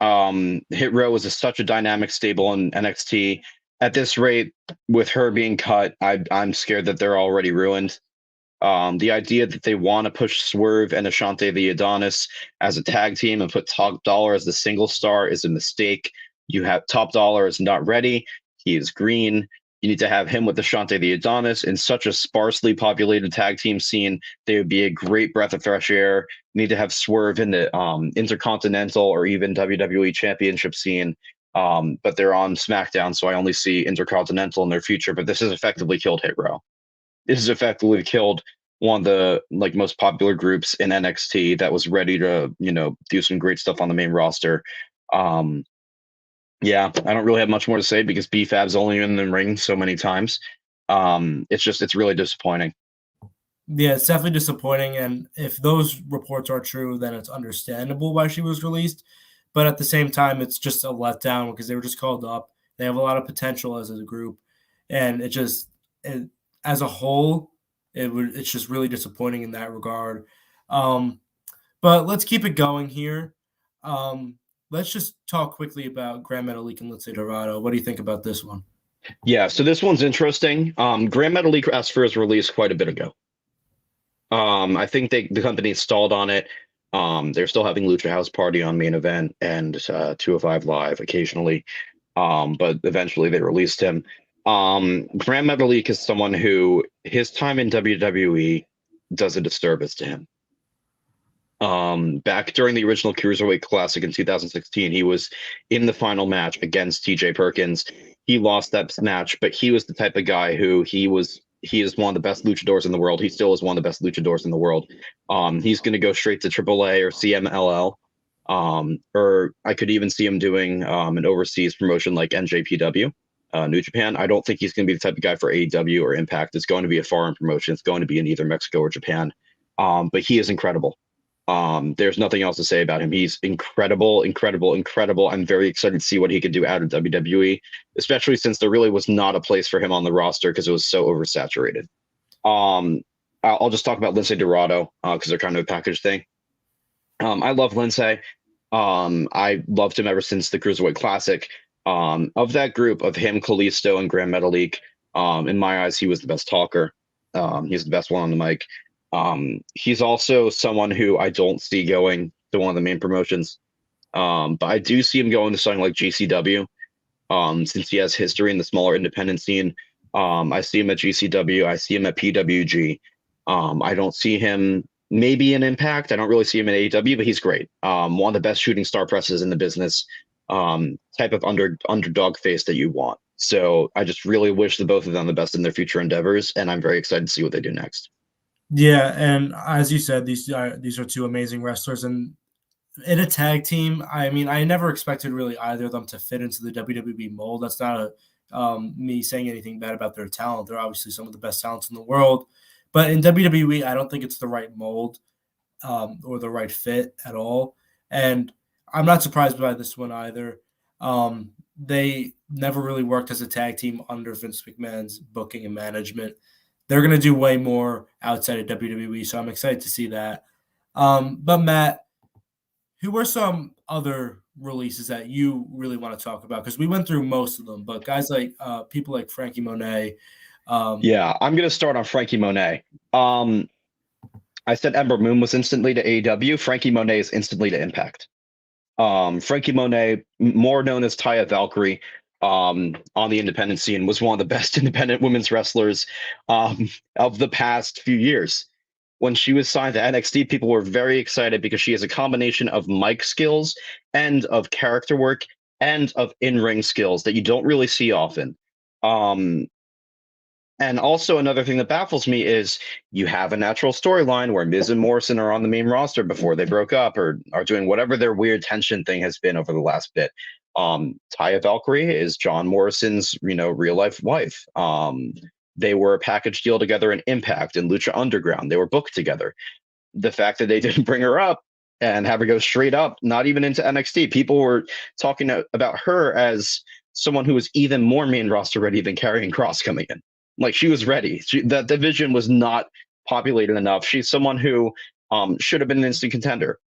Hit Row is such a dynamic stable in NXT. at this rate, with her being cut, I'm scared that they're already ruined. The idea that they want to push Swerve and Ashante the Adonis as a tag team and put Top Dollar as the single star is a mistake. You have Top Dollar is not ready. He is green. You need to have him with Ashante the Adonis in such a sparsely populated tag team scene. They would be a great breath of fresh air. You need to have Swerve in the Intercontinental or even WWE Championship scene. But they're on SmackDown, so I only see Intercontinental in their future. But this has effectively killed Hit Row. This has effectively killed one of the most popular groups in NXT that was ready to do some great stuff on the main roster. Yeah, I don't really have much more to say because BFAB's only in the ring so many times. It's really disappointing. Yeah, it's definitely disappointing. And if those reports are true, then it's understandable why she was released. But at the same time, it's just a letdown because they were just called up. They have a lot of potential as a group. And as a whole, it's just really disappointing in that regard. But let's keep it going here. Let's just talk quickly about Grand Metalik and Lince Dorado. What do you think about this one? Yeah, so this one's interesting. Grand Metalik asked for his release quite a bit ago. I think the company stalled on it. They're still having Lucha House Party on Main Event and 205 Live occasionally. But eventually they released him. Grand Metalik is someone who his time in WWE does a disservice to him. Back during the original Cruiserweight Classic in 2016, he was in the final match against TJ Perkins. He lost that match, but he was the type of guy who he is one of the best luchadors in the world. He still is one of the best luchadors in the world. He's going to go straight to AAA or CMLL. Or I could even see him doing an overseas promotion like NJPW, New Japan. I don't think he's going to be the type of guy for AEW or Impact. It's going to be a foreign promotion. It's going to be in either Mexico or Japan. But he is incredible. There's nothing else to say about him. He's incredible. I'm very excited to see what he could do out of WWE, especially since there really was not a place for him on the roster because it was so oversaturated. I'll just talk about Lince Dorado because they're kind of a package thing. I love Lince. I loved him ever since the Cruiserweight Classic. Of that group of him, Kalisto, and Grand Metalik, in my eyes, he was the best talker. He's the best one on the mic. He's also someone who I don't see going to one of the main promotions. But I do see him going to something like GCW, since he has history in the smaller independent scene. I see him at GCW. I see him at PWG. I don't see him maybe in Impact. I don't really see him in AEW, but he's great. One of the best shooting star presses in the business, type of underdog face that you want. So I just really wish the both of them the best in their future endeavors, and I'm very excited to see what they do next. Yeah, and as you said, these are two amazing wrestlers, and in a tag team, I mean, I never expected really either of them to fit into the WWE mold. That's not me saying anything bad about their talent. They're obviously some of the best talents in the world, but in WWE, I don't think it's the right mold or the right fit at all. And I'm not surprised by this one either. They never really worked as a tag team under Vince McMahon's booking and management. They're going to do way more outside of WWE, so I'm excited to see that. But Matt, who were some other releases that you really want to talk about? Because we went through most of them, but guys like people like Frankie Monet. Yeah, I'm going to start on Frankie Monet. I said Ember Moon was instantly to AEW. Frankie Monet is instantly to Impact. Frankie Monet, more known as Taya Valkyrie, on the independent scene, was one of the best independent women's wrestlers of the past few years. When she was signed to NXT, people were very excited because she has a combination of mic skills and of character work and of in-ring skills that you don't really see often. And also another thing that baffles me is you have a natural storyline where Miz and Morrison are on the main roster before they broke up or are doing whatever their weird tension thing has been over the last bit. Taya Valkyrie is John Morrison's, real life wife. They were a package deal together in Impact and Lucha Underground. They were booked together. The fact that they didn't bring her up and have her go straight up, not even into NXT, people were talking about her as someone who was even more main roster ready than Karrion Kross coming in. Like, she was ready. That division was not populated enough. She's someone who should have been an instant contender.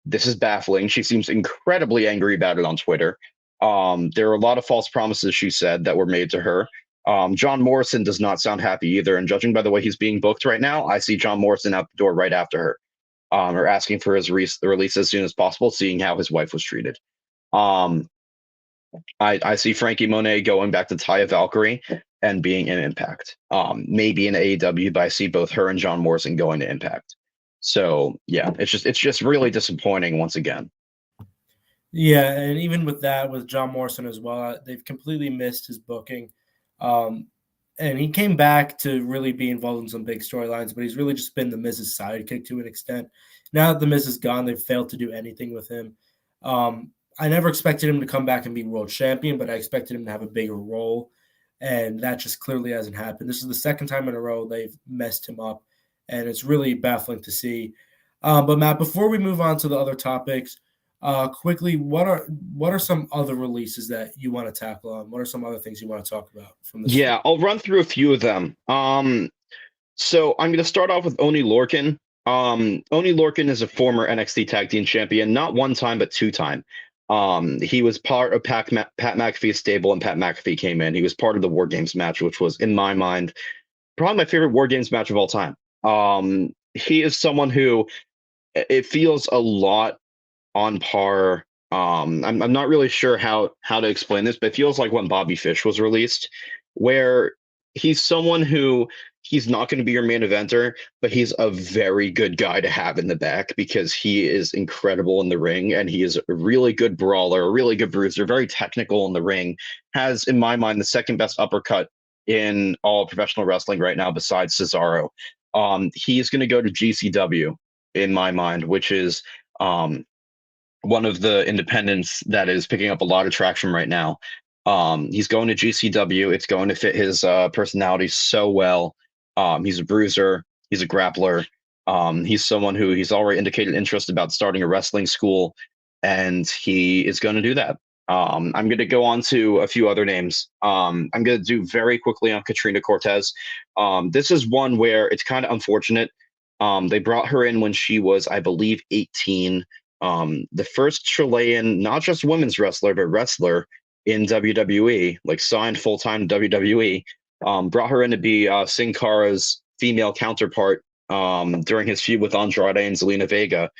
This is baffling. She seems incredibly angry about it on Twitter. There are a lot of false promises, she said, that were made to her. John Morrison does not sound happy either. And judging by the way he's being booked right now, I see John Morrison out the door right after her, or asking for his release as soon as possible, seeing how his wife was treated. I see Frankie Monet going back to Taya Valkyrie and being in Impact. Maybe in AEW, but I see both her and John Morrison going to Impact. So yeah, it's just really disappointing once again. Yeah, and even with that, with John Morrison as well, they've completely missed his booking. And he came back to really be involved in some big storylines, but he's really just been the Miz's sidekick to an extent. Now that the Miz is gone, they've failed to do anything with him. I never expected him to come back and be world champion, but I expected him to have a bigger role, and that just clearly hasn't happened. This is the second time in a row they've messed him up, and it's really baffling to see. But Matt, before we move on to the other topics, quickly, what are some other releases that you want to tackle on? What are some other things you want to talk about from this? Yeah, I'll run through a few of them. So I'm going to start off with Oni Lorcan. Oni Lorcan is a former NXT Tag Team Champion, not one time, but 2 time. He was part of Pat McAfee's stable, and Pat McAfee came in. He was part of the War Games match, which was, in my mind, probably my favorite War Games match of all time. He is someone who, it feels a lot on par. I'm not really sure how to explain this, but it feels like when Bobby Fish was released, where he's someone who he's not going to be your main eventer, but he's a very good guy to have in the back because he is incredible in the ring, and he is a really good brawler, a really good bruiser, very technical in the ring, has, in my mind, the second best uppercut in all professional wrestling right now besides Cesaro. He's going to go to GCW, in my mind, which is one of the independents that is picking up a lot of traction right now. He's going to GCW. It's going to fit his personality so well. He's a bruiser. He's a grappler. He's someone who he's already indicated interest about starting a wrestling school, and he is going to do that. I'm going to go on to a few other names. I'm going to do very quickly on Katrina Cortez. This is one where it's kind of unfortunate. They brought her in when she was, I believe, 18. The first Chilean, not just women's wrestler, but wrestler in WWE, like signed full-time to WWE, brought her in to be Sin Cara's female counterpart during his feud with Andrade and Zelina Vega.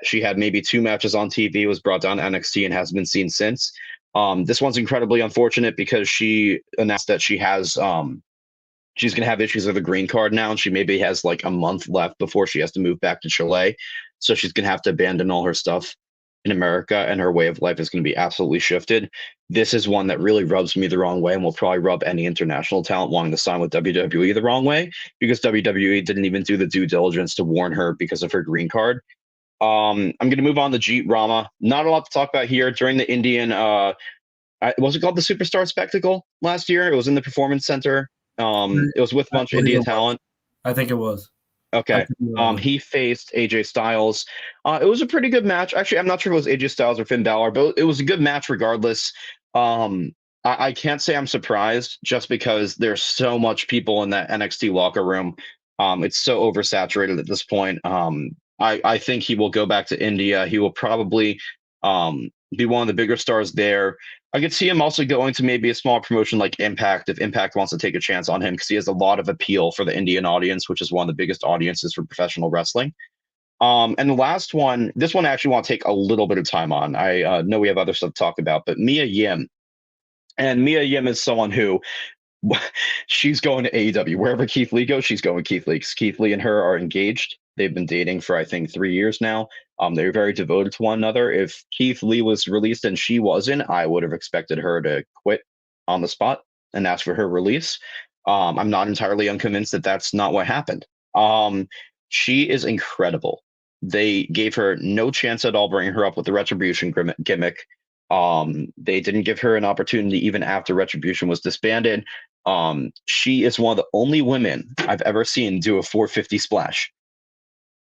She had maybe 2 matches on TV, was brought down to NXT, and hasn't been seen since. This one's incredibly unfortunate because she announced that she has she's going to have issues with a green card now, and she maybe has like a month left before she has to move back to Chile. So she's going to have to abandon all her stuff in America, and her way of life is going to be absolutely shifted. This is one that really rubs me the wrong way, and will probably rub any international talent wanting to sign with WWE the wrong way, because WWE didn't even do the due diligence to warn her because of her green card. I'm going to move on to Jeet Rama. Not a lot to talk about here. During the Indian, was it called the Superstar Spectacle last year? It was in the Performance Center. It was with a bunch of Indian talent. I think it was. Okay. He faced AJ Styles. It was a pretty good match. Actually, I'm not sure if it was AJ Styles or Finn Balor, but it was a good match regardless. I can't say I'm surprised, just because there's so much people in that NXT locker room. It's so oversaturated at this point. I think he will go back to India. He will probably be one of the bigger stars there. I could see him also going to maybe a small promotion like Impact, if Impact wants to take a chance on him, because he has a lot of appeal for the Indian audience, which is one of the biggest audiences for professional wrestling. And the last one, this one I actually want to take a little bit of time on. I know we have other stuff to talk about, but Mia Yim. And Mia Yim is someone who, she's going to AEW. Wherever Keithley goes, she's going Keithley, because Keithley and her are engaged. They've been dating for, I think, 3 years now. They're very devoted to one another. If Keith Lee was released and she wasn't, I would have expected her to quit on the spot and ask for her release. I'm not entirely unconvinced that that's not what happened. She is incredible. They gave her no chance at all bringing her up with the Retribution gimmick. They didn't give her an opportunity even after Retribution was disbanded. She is one of the only women I've ever seen do a 450 splash.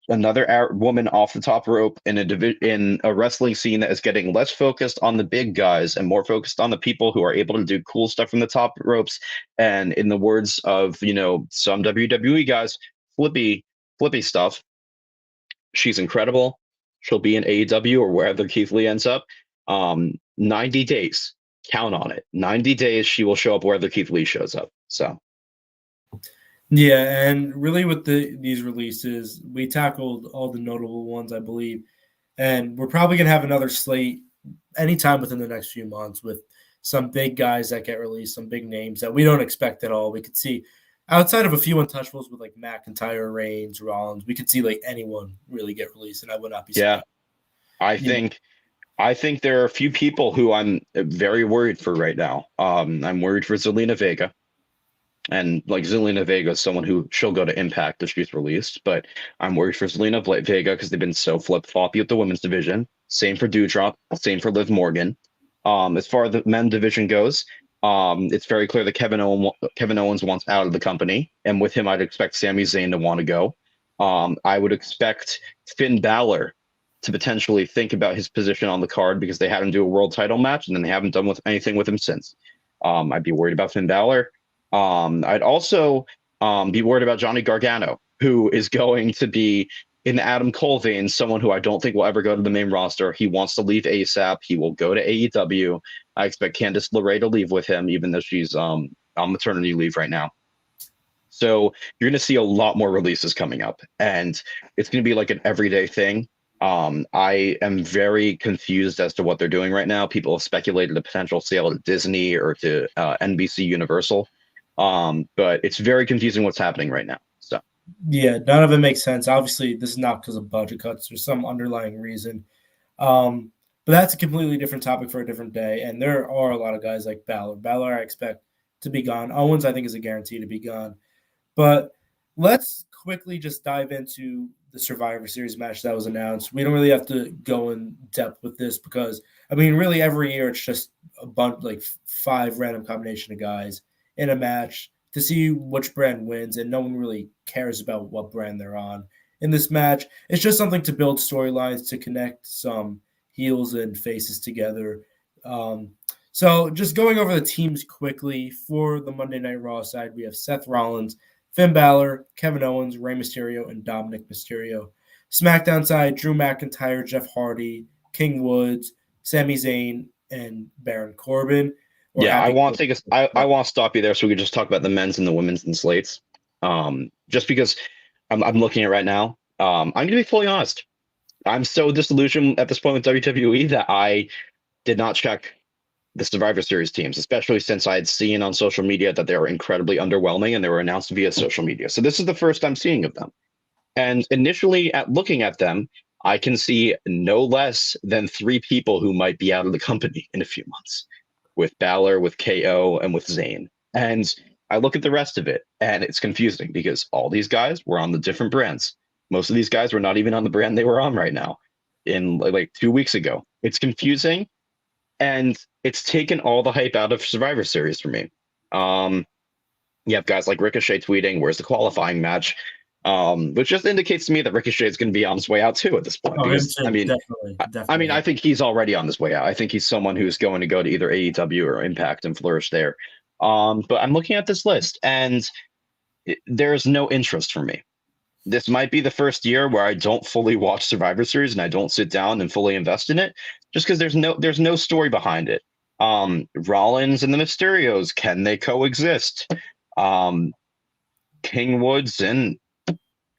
Another woman off the top rope in a wrestling scene that is getting less focused on the big guys and more focused on the people who are able to do cool stuff from the top ropes. And in the words of, some WWE guys, flippy stuff. She's incredible. She'll be in AEW or wherever Keith Lee ends up. 90 days. Count on it. 90 days, she will show up whether Keithley shows up. So, Yeah, and really with these releases, we tackled all the notable ones, I believe. And we're probably going to have another slate anytime within the next few months with some big guys that get released, some big names that we don't expect at all. We could see outside of a few untouchables with like McIntyre, Reigns, Rollins, we could see like anyone really get released, and I would not be surprised. I think there are a few people who I'm very worried for right now. I'm worried for Zelina Vega. And like Zelina Vega is someone who she'll go to Impact if she's released, but I'm worried for Zelina Vega because they've been so flip-floppy with the women's division. Same for Doudrop, same for Liv Morgan. As far as the men's division goes, it's very clear that Kevin Owens wants out of the company, and with him, I'd expect Sami Zayn to want to go. I would expect Finn Balor to potentially think about his position on the card because they had him do a world title match, and then they haven't done anything with him since. I'd be worried about Finn Balor. I'd also be worried about Johnny Gargano, who is going to be in the Adam Cole vein, someone who I don't think will ever go to the main roster. He wants to leave ASAP. He will go to AEW. I expect Candice LeRae to leave with him, even though she's on maternity leave right now. So you're going to see a lot more releases coming up, and it's going to be like an everyday thing. I am very confused as to what they're doing right now. People have speculated a potential sale to Disney or to NBC Universal. But it's very confusing what's happening right now. So yeah, none of it makes sense. Obviously, this is not because of budget cuts. There's some underlying reason. But that's a completely different topic for a different day. And there are a lot of guys like Balor. Balor I expect to be gone. Owens I think is a guarantee to be gone. But let's quickly just dive into the Survivor Series match that was announced. We don't really have to go in depth with this because, I mean, really every year it's just a bunch, like 5 random combination of guys in a match to see which brand wins, and no one really cares about what brand they're on. In this match, it's just something to build storylines, to connect some heels and faces together. So just going over the teams quickly, for the Monday Night Raw side, we have Seth Rollins, Finn Balor, Kevin Owens, Rey Mysterio, and Dominic Mysterio. SmackDown side, Drew McIntyre, Jeff Hardy, King Woods, Sami Zayn, and Baron Corbin. I want to stop you there so we can just talk about the men's and the women's and slates. Just because I'm looking at it right now. I'm going to be fully honest. I'm so disillusioned at this point with WWE that I did not check the Survivor Series teams, especially since I had seen on social media that they were incredibly underwhelming and they were announced via social media. So this is the first I'm seeing of them. And initially at looking at them, I can see no less than 3 people who might be out of the company in a few months, with Balor, with KO, and with Zayn. And I look at the rest of it, and it's confusing because all these guys were on the different brands. Most of these guys were not even on the brand they were on right now in like 2 weeks ago. It's confusing, and it's taken all the hype out of Survivor Series for me. You have guys like Ricochet tweeting, "Where's the qualifying match?" Which just indicates to me that Ricochet is going to be on his way out too at this point. Because, definitely. I mean, I think he's already on his way out. I think he's someone who's going to go to either AEW or Impact and flourish there. But I'm looking at this list, and there's no interest for me. This might be the first year where I don't fully watch Survivor Series and I don't sit down and fully invest in it, just because there's no story behind it. Rollins and the Mysterios, can they coexist? King Woods and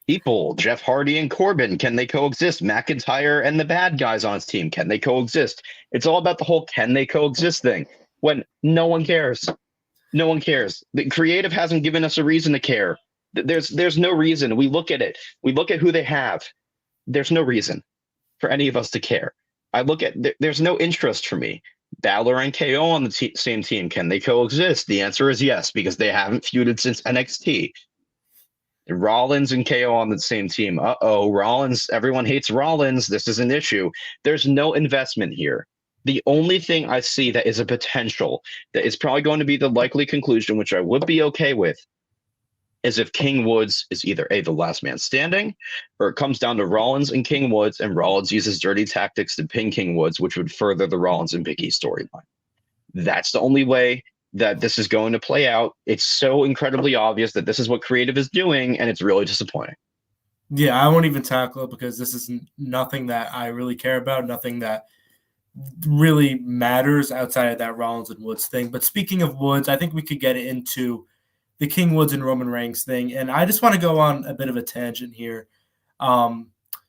people, Jeff Hardy and Corbin, can they coexist? McIntyre and the bad guys on his team, can they coexist? It's all about the whole can they coexist thing, when no one cares. No one cares. The creative hasn't given us a reason to care. There's no reason. We look at it. We look at who they have. There's no reason for any of us to care. I look at, there's no interest for me. Balor and KO on the same team, can they coexist? The answer is yes, because they haven't feuded since NXT. Rollins and KO on the same team. Rollins, everyone hates Rollins. This is an issue. There's no investment here. The only thing I see that is a potential, that is probably going to be the likely conclusion, which I would be okay with, is if King Woods is either the last man standing, or it comes down to Rollins and King Woods, and Rollins uses dirty tactics to pin King Woods, which would further the Rollins and Big E storyline. That's the only way that this is going to play out. It's so incredibly obvious that this is what creative is doing, and it's really disappointing. Yeah, I won't even tackle it because this is nothing that I really care about, nothing that really matters outside of that Rollins and Woods thing. But speaking of Woods, I think we could get into the King Woods and Roman Reigns thing. And I just want to go on a bit of a tangent here.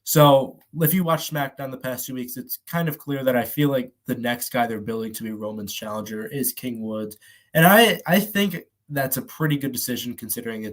So if you watch SmackDown the past 2 weeks, it's kind of clear that I feel like the next guy they're building to be Roman's challenger is King Woods. And I think that's a pretty good decision considering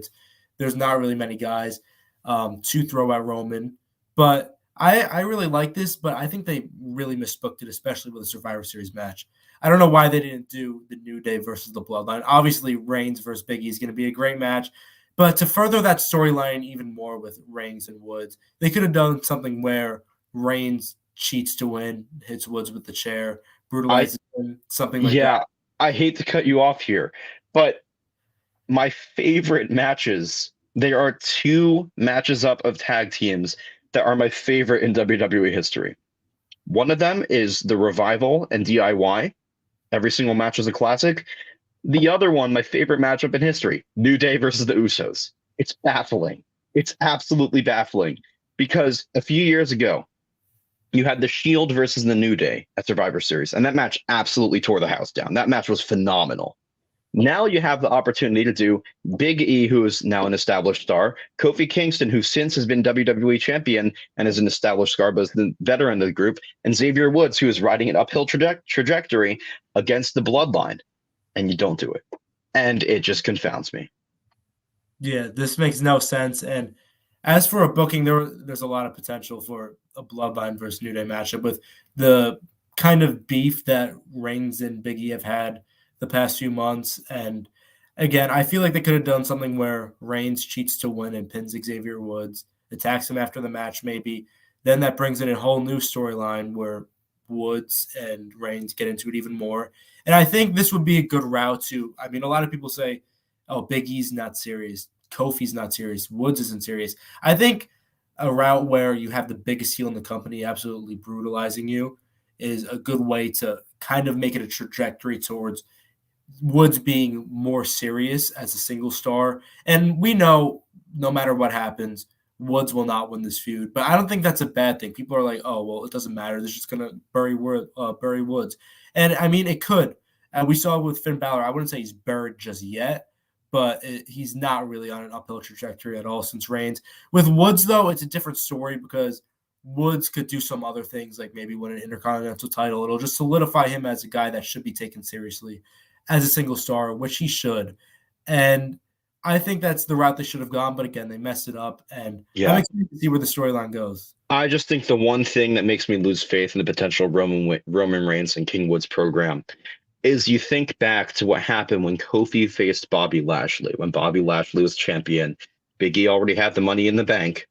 there's not really many guys to throw at Roman. But I really like this, but I think they really misbooked it, especially with a Survivor Series match. I don't know why they didn't do the New Day versus the Bloodline. Obviously, Reigns versus Big E is going to be a great match. But to further that storyline even more with Reigns and Woods, they could have done something where Reigns cheats to win, hits Woods with the chair, brutalizes him, something like that. Yeah, I hate to cut you off here, but my favorite matches, there are 2 matches up of tag teams that are my favorite in WWE history. One of them is the Revival and DIY. Every single match is a classic. The other one, my favorite matchup in history, New Day versus the Usos. It's baffling. It's absolutely baffling because a few years ago, you had the Shield versus the New Day at Survivor Series, and that match absolutely tore the house down. That match was phenomenal. Now you have the opportunity to do Big E, who is now an established star, Kofi Kingston, who since has been WWE champion and is an established star, but is the veteran of the group, and Xavier Woods, who is riding an uphill trajectory against the Bloodline. And you don't do it. And it just confounds me. Yeah, this makes no sense. And as for a booking, there's a lot of potential for a Bloodline versus New Day matchup with the kind of beef that Reigns and Big E have had the past few months. And again, I feel like they could have done something where Reigns cheats to win and pins Xavier Woods, attacks him after the match maybe. Then that brings in a whole new storyline where Woods and Reigns get into it even more. And I think this would be a good route to, I mean, a lot of people say, oh, Big E's not serious. Kofi's not serious. Woods isn't serious. I think a route where you have the biggest heel in the company absolutely brutalizing you is a good way to kind of make it a trajectory towards Woods being more serious as a single star. And we know no matter what happens, Woods will not win this feud. But I don't think that's a bad thing. People are like, oh, well, it doesn't matter. They're just going to bury Woods. And, I mean, it could. We saw it with Finn Balor. I wouldn't say he's buried just yet, but he's not really on an uphill trajectory at all since Reigns. With Woods, though, it's a different story because Woods could do some other things, like maybe win an Intercontinental title. It'll just solidify him as a guy that should be taken seriously as a single star, which he should. And I think that's the route they should have gone, but again, they messed it up, and I'm excited to see where the storyline goes. I just think the one thing that makes me lose faith in the potential Roman Reigns and King Woods program is you think back to what happened when Kofi faced Bobby Lashley. When Bobby Lashley was champion, Big E already had the money in the bank,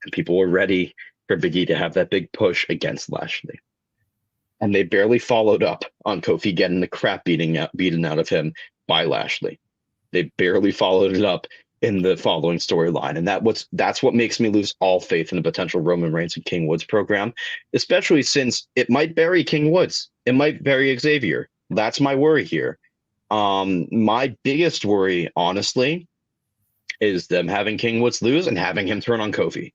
and people were ready for Big E to have that big push against Lashley. And they barely followed up on Kofi getting the crap beaten out of him by Lashley. They barely followed it up in the following storyline. And that's what makes me lose all faith in the potential Roman Reigns and King Woods program, especially since it might bury King Woods. It might bury Xavier. That's my worry here. My biggest worry, honestly, is them having King Woods lose and having him turn on Kofi.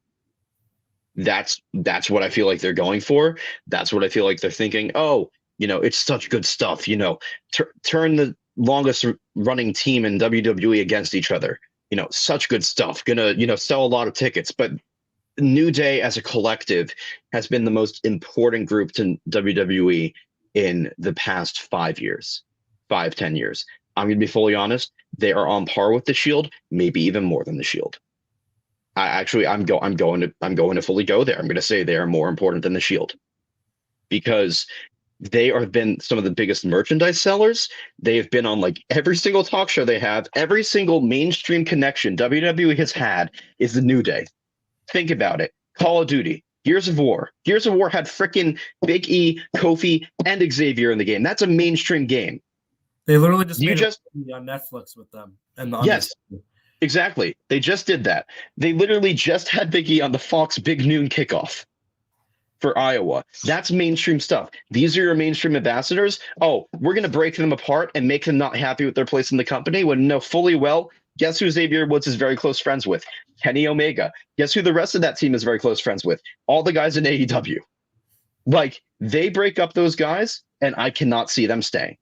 That's what I feel like they're going for. That's what I feel like they're thinking. Oh, it's such good stuff. Turn the longest running team in WWE against each other. Such good stuff. Gonna, sell a lot of tickets. But New Day as a collective has been the most important group to WWE in the past 5 years, 10 years. I'm going to be fully honest. They are on par with the Shield, maybe even more than the Shield. I'm going to fully go there. I'm going to say they are more important than the Shield because they have been some of the biggest merchandise sellers. They have been on like every single talk show they have. Every single mainstream connection WWE has had is the New Day. Think about it. Call of Duty, Gears of War. Gears of War had freaking Big E, Kofi, and Xavier in the game. That's a mainstream game. They literally just made a movie on Netflix with them. And yes. Exactly. They just did that. They literally just had Big E on the Fox Big Noon kickoff for Iowa. That's mainstream stuff. These are your mainstream ambassadors. Oh, we're going to break them apart and make them not happy with their place in the company when know fully well, guess who Xavier Woods is very close friends with? Kenny Omega. Guess who the rest of that team is very close friends with? All the guys in AEW. Like, they break up those guys, and I cannot see them staying.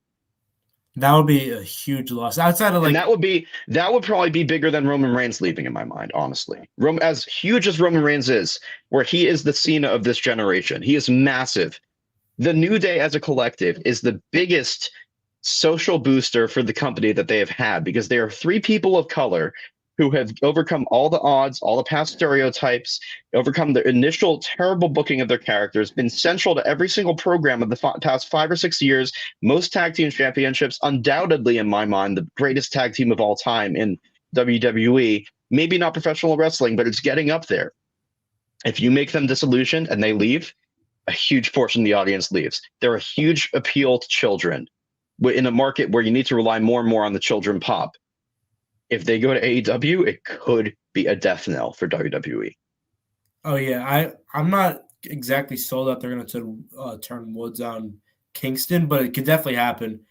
That would be a huge loss. Outside of And like, that would probably be bigger than Roman Reigns leaving in my mind, honestly. As huge as Roman Reigns is, where he is the Cena of this generation, he is massive. The New Day as a collective is the biggest social booster for the company that they have had, because they are three people of color who have overcome all the odds, all the past stereotypes, overcome the initial terrible booking of their characters, been central to every single program of the past 5 or 6 years, most tag team championships, undoubtedly, in my mind, the greatest tag team of all time in WWE. Maybe not professional wrestling, but it's getting up there. If you make them disillusioned and they leave, a huge portion of the audience leaves. They're a huge appeal to children in a market where you need to rely more and more on the children pop. If they go to AEW, it could be a death knell for WWE. oh yeah, I'm not exactly sold that they're going to turn Woods on Kingston, but it could definitely happen.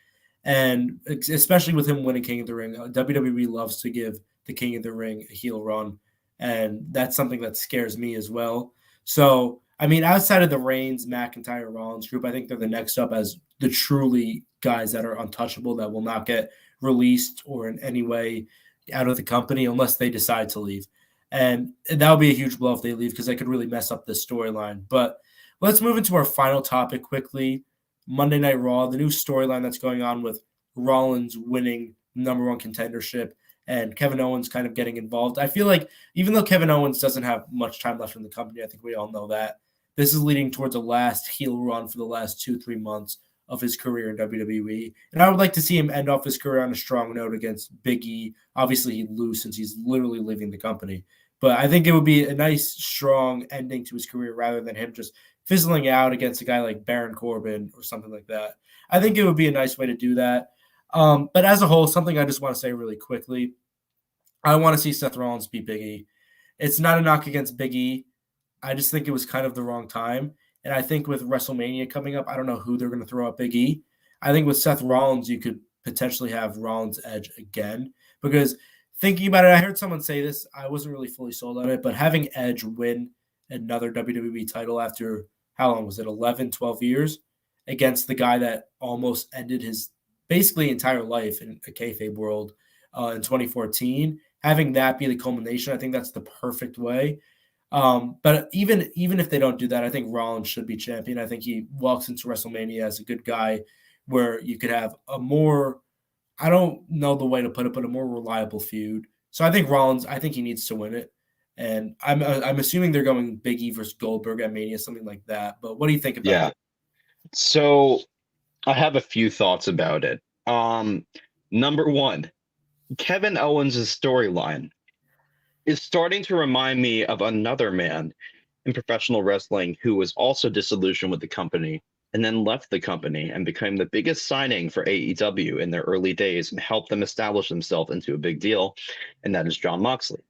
And especially with him winning King of the Ring, WWE loves to give the King of the Ring a heel run, and that's something that scares me as well. So, I mean, outside of the Reigns, McIntyre, Rollins group, I think they're the next up as the truly guys that are untouchable, that will not get released or in any way out of the company unless they decide to leave. And that would be a huge blow if they leave, because they could really mess up this storyline. But let's move into our final topic quickly. Monday Night Raw, the new storyline that's going on with Rollins winning number one contendership and Kevin Owens kind of getting involved. I feel like even though Kevin Owens doesn't have much time left in the company, I think we all know that, this is leading towards a last heel run for the last 2-3 months of his career in WWE. And I would like to see him end off his career on a strong note against Big E. Obviously, he'd lose since he's literally leaving the company. But I think it would be a nice, strong ending to his career rather than him just fizzling out against a guy like Baron Corbin or something like that. I think it would be a nice way to do that. But as a whole, something I just want to say really quickly, I want to see Seth Rollins beat Big E. It's not a knock against Big E. I just think it was kind of the wrong time. And I think with WrestleMania coming up, I don't know who they're going to throw at Big E. I think with Seth Rollins, you could potentially have Rollins edge again. Because thinking about it, I heard someone say this. I wasn't really fully sold on it. But having Edge win another WWE title after, how long was it, 11, 12 years, against the guy that almost ended his basically entire life in a kayfabe world in 2014, having that be the culmination, I think that's the perfect way. But even if they don't do that, I think Rollins should be champion. I think he walks into WrestleMania as a good guy where you could have a more, I don't know the way to put it, but a more reliable feud. So I think Rollins, I think he needs to win it. And I'm assuming they're going Big E versus Goldberg at Mania, something like that. But what do you think about it? So I have a few thoughts about it. Number one, Kevin Owens' storyline is starting to remind me of another man in professional wrestling who was also disillusioned with the company and then left the company and became the biggest signing for AEW in their early days and helped them establish themselves into a big deal. And that is Jon Moxley.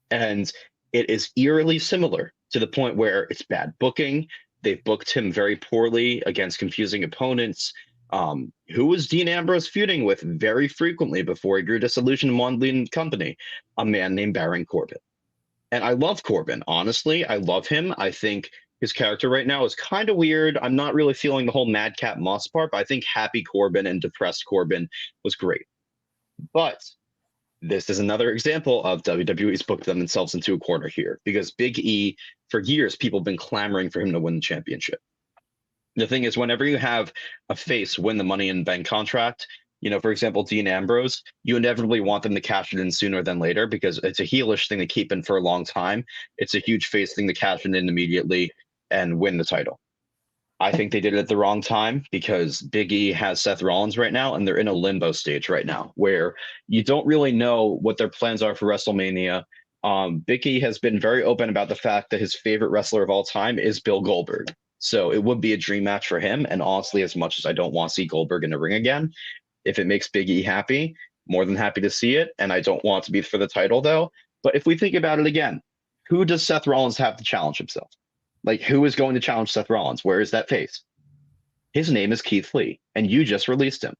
And it is eerily similar to the point where it's bad booking. They've booked him very poorly against confusing opponents. Who was Dean Ambrose feuding with very frequently before he grew disillusioned and wanted to leave the company? A man named Baron Corbin. And I love Corbin. Honestly, I love him. I think his character right now is kind of weird. I'm not really feeling the whole Madcap Moss part, but I think happy Corbin and depressed Corbin was great. But this is another example of WWE's booked themselves into a corner here, because Big E, for years, people have been clamoring for him to win the championship. The thing is, whenever you have a face win the Money in the Bank contract, for example, Dean Ambrose, you inevitably want them to cash it in sooner than later, because it's a heelish thing to keep in for a long time. It's a huge face thing to cash it in immediately and win the title. I think they did it at the wrong time, because Big E has Seth Rollins right now, and they're in a limbo stage right now where you don't really know what their plans are for WrestleMania. Big E has been very open about the fact that his favorite wrestler of all time is Bill Goldberg. So it would be a dream match for him. And honestly, as much as I don't want to see Goldberg in the ring again, if it makes Big E happy, more than happy to see it. And I don't want it to be for the title, though. But if we think about it again, who does Seth Rollins have to challenge himself? Like, who is going to challenge Seth Rollins? Where is that face? His name is Keithley, and you just released him.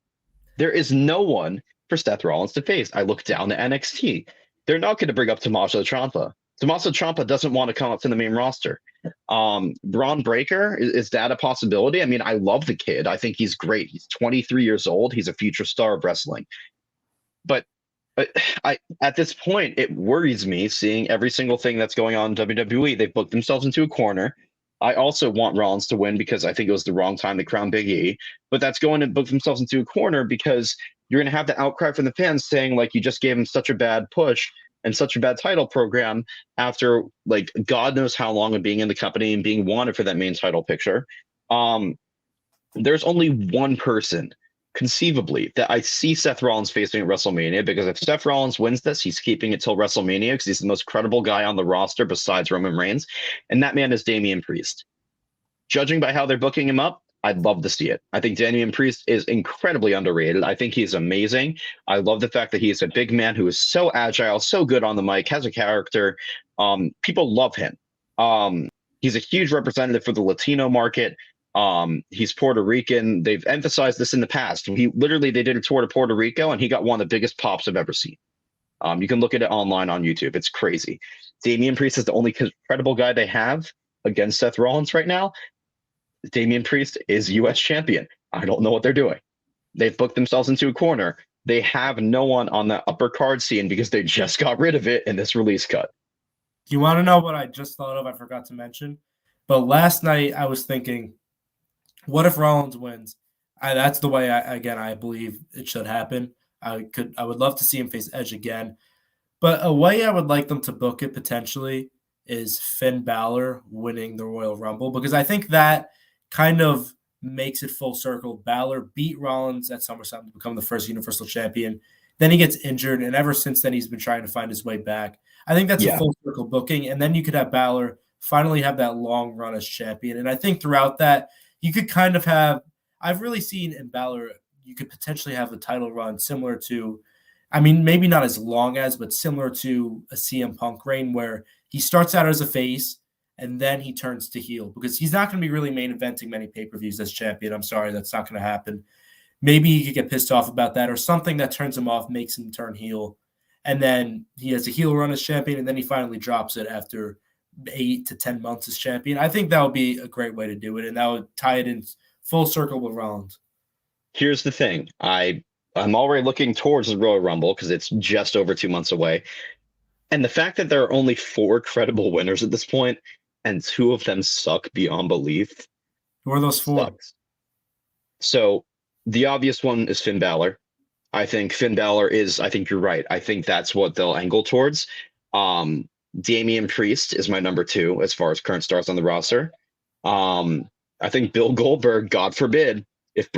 There is no one for Seth Rollins to face. I look down to NXT. They're not going to bring up Tommaso Ciampa. Tommaso Ciampa doesn't want to come up to the main roster. Braun Breaker, is that a possibility? I mean, I love the kid. I think he's great. He's 23 years old. He's a future star of wrestling. But at this point, it worries me seeing every single thing that's going on in WWE. They've booked themselves into a corner. I also want Rollins to win because I think it was the wrong time to crown Big E. But that's going to book themselves into a corner because you're going to have the outcry from the fans saying, like, you just gave him such a bad push and such a bad title program after, like, God knows how long of being in the company and being wanted for that main title picture. There's only one person, conceivably, that I see Seth Rollins facing at WrestleMania, because if Seth Rollins wins this, he's keeping it till WrestleMania because he's the most credible guy on the roster besides Roman Reigns, and that man is Damien Priest. Judging by how they're booking him up, I'd love to see it. I think Damien Priest is incredibly underrated. I think he's amazing. I love the fact that he is a big man who is so agile, so good on the mic, has a character. People love him. He's a huge representative for the Latino market. He's Puerto Rican. They've emphasized this in the past. They did a tour to Puerto Rico, and he got one of the biggest pops I've ever seen. You can look at it online on YouTube. It's crazy. Damien Priest is the only credible guy they have against Seth Rollins right now. Damien Priest is U.S. champion. I don't know what they're doing. They've booked themselves into a corner. They have no one on the upper card scene because they just got rid of it in this release cut. Do you want to know what I just thought of? I forgot to mention. But last night I was thinking, what if Rollins wins? That's the way I believe it should happen. I would love to see him face Edge again. But a way I would like them to book it potentially is Finn Balor winning the Royal Rumble, because I think that kind of makes it full circle. Balor beat Rollins at SummerSlam to become the first Universal Champion. Then he gets injured, and ever since then he's been trying to find his way back. I think that's a full circle booking, and then you could have Balor finally have that long run as champion. And I think throughout that, you could kind of have – I've really seen in Balor, you could potentially have a title run similar to – I mean, maybe not as long as, but similar to a CM Punk reign, where he starts out as a face and then he turns to heel, because he's not going to be really main eventing many pay-per-views as champion. I'm sorry, that's not going to happen. Maybe he could get pissed off about that, or something that turns him off makes him turn heel. And then he has a heel run as champion, and then he finally drops it after 8 to 10 months as champion. I think that would be a great way to do it, and that would tie it in full circle with Rollins. Here's the thing. I'm already looking towards the Royal Rumble because it's just over 2 months away. And the fact that there are only 4 credible winners at this point, and 2 of them suck beyond belief. Who are those 4? Sucks. So the obvious one is Finn Balor. I think Finn Balor I think you're right. I think that's what they'll angle towards. Damian Priest is my number 2 as far as current stars on the roster. I think Bill Goldberg, God forbid, if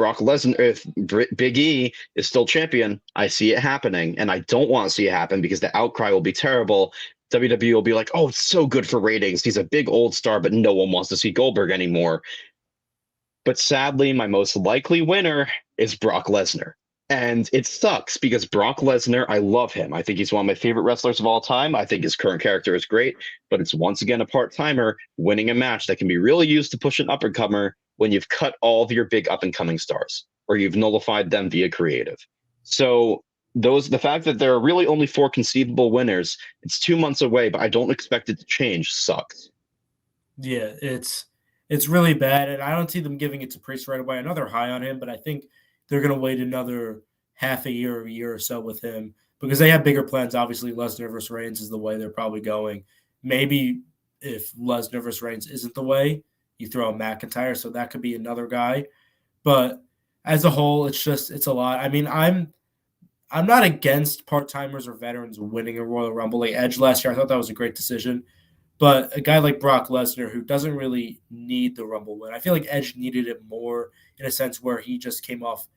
Big E is still champion, I see it happening. And I don't want to see it happen because the outcry will be terrible. WWE will be like, oh, it's so good for ratings. He's a big old star, but no one wants to see Goldberg anymore. But sadly, my most likely winner is Brock Lesnar. And it sucks because Brock Lesnar, I love him. I think he's one of my favorite wrestlers of all time. I think his current character is great, but it's once again a part-timer winning a match that can be really used to push an up-and-comer when you've cut all of your big up-and-coming stars or you've nullified them via creative. So the fact that there are really only 4 conceivable winners, it's 2 months away, but I don't expect it to change, sucks. Yeah, it's really bad, and I don't see them giving it to Priest right away. I know they're high on him, but I think they're going to wait another half a year or so with him because they have bigger plans. Obviously, Lesnar versus Reigns is the way they're probably going. Maybe if Lesnar versus Reigns isn't the way, you throw a McIntyre, so that could be another guy. But as a whole, it's a lot. I mean, I'm not against part-timers or veterans winning a Royal Rumble. Like Edge last year, I thought that was a great decision. But a guy like Brock Lesnar, who doesn't really need the Rumble win, I feel like Edge needed it more in a sense where he just came off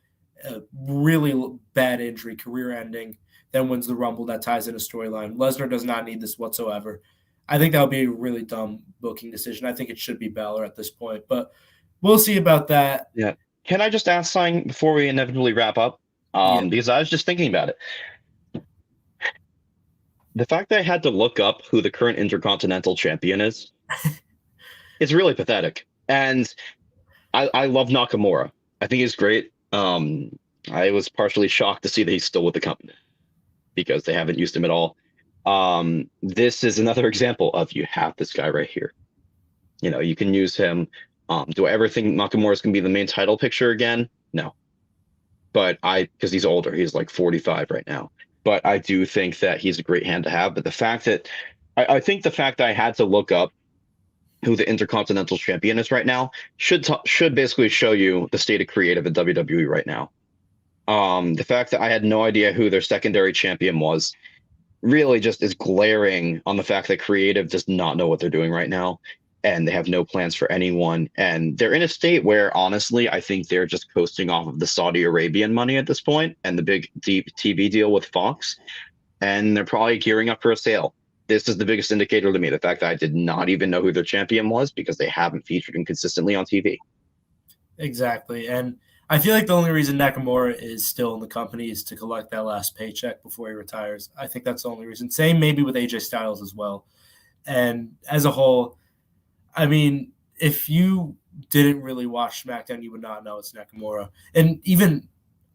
a really bad injury, career-ending, then wins the Rumble. That ties in a storyline. Lesnar does not need this whatsoever. I think that would be a really dumb booking decision. I think it should be Balor at this point. But we'll see about that. Yeah. Can I just ask something before we inevitably wrap up? Because I was just thinking about it. The fact that I had to look up who the current Intercontinental Champion is really pathetic. And I love Nakamura. I think he's great. I was partially shocked to see that he's still with the company because they haven't used him at all. This is another example of you have this guy right here. You can use him. Do I ever think Nakamura is going to be the main title picture again? No. But because he's older, he's like 45 right now. But I do think that he's a great hand to have. But the fact that I think the fact that I had to look up who the Intercontinental Champion is right now should basically show you the state of creative at WWE right now. The fact that I had no idea who their secondary champion was really just is glaring on the fact that creative does not know what they're doing right now, and they have no plans for anyone. And they're in a state where, honestly, I think they're just coasting off of the Saudi Arabian money at this point and the big deep TV deal with Fox, and they're probably gearing up for a sale. This is the biggest indicator to me, the fact that I did not even know who their champion was because they haven't featured him consistently on TV. Exactly. And I feel like the only reason Nakamura is still in the company is to collect that last paycheck before he retires. I think that's the only reason. Same maybe with AJ Styles as well. And as a whole, I mean, if you didn't really watch SmackDown, you would not know it's Nakamura. And even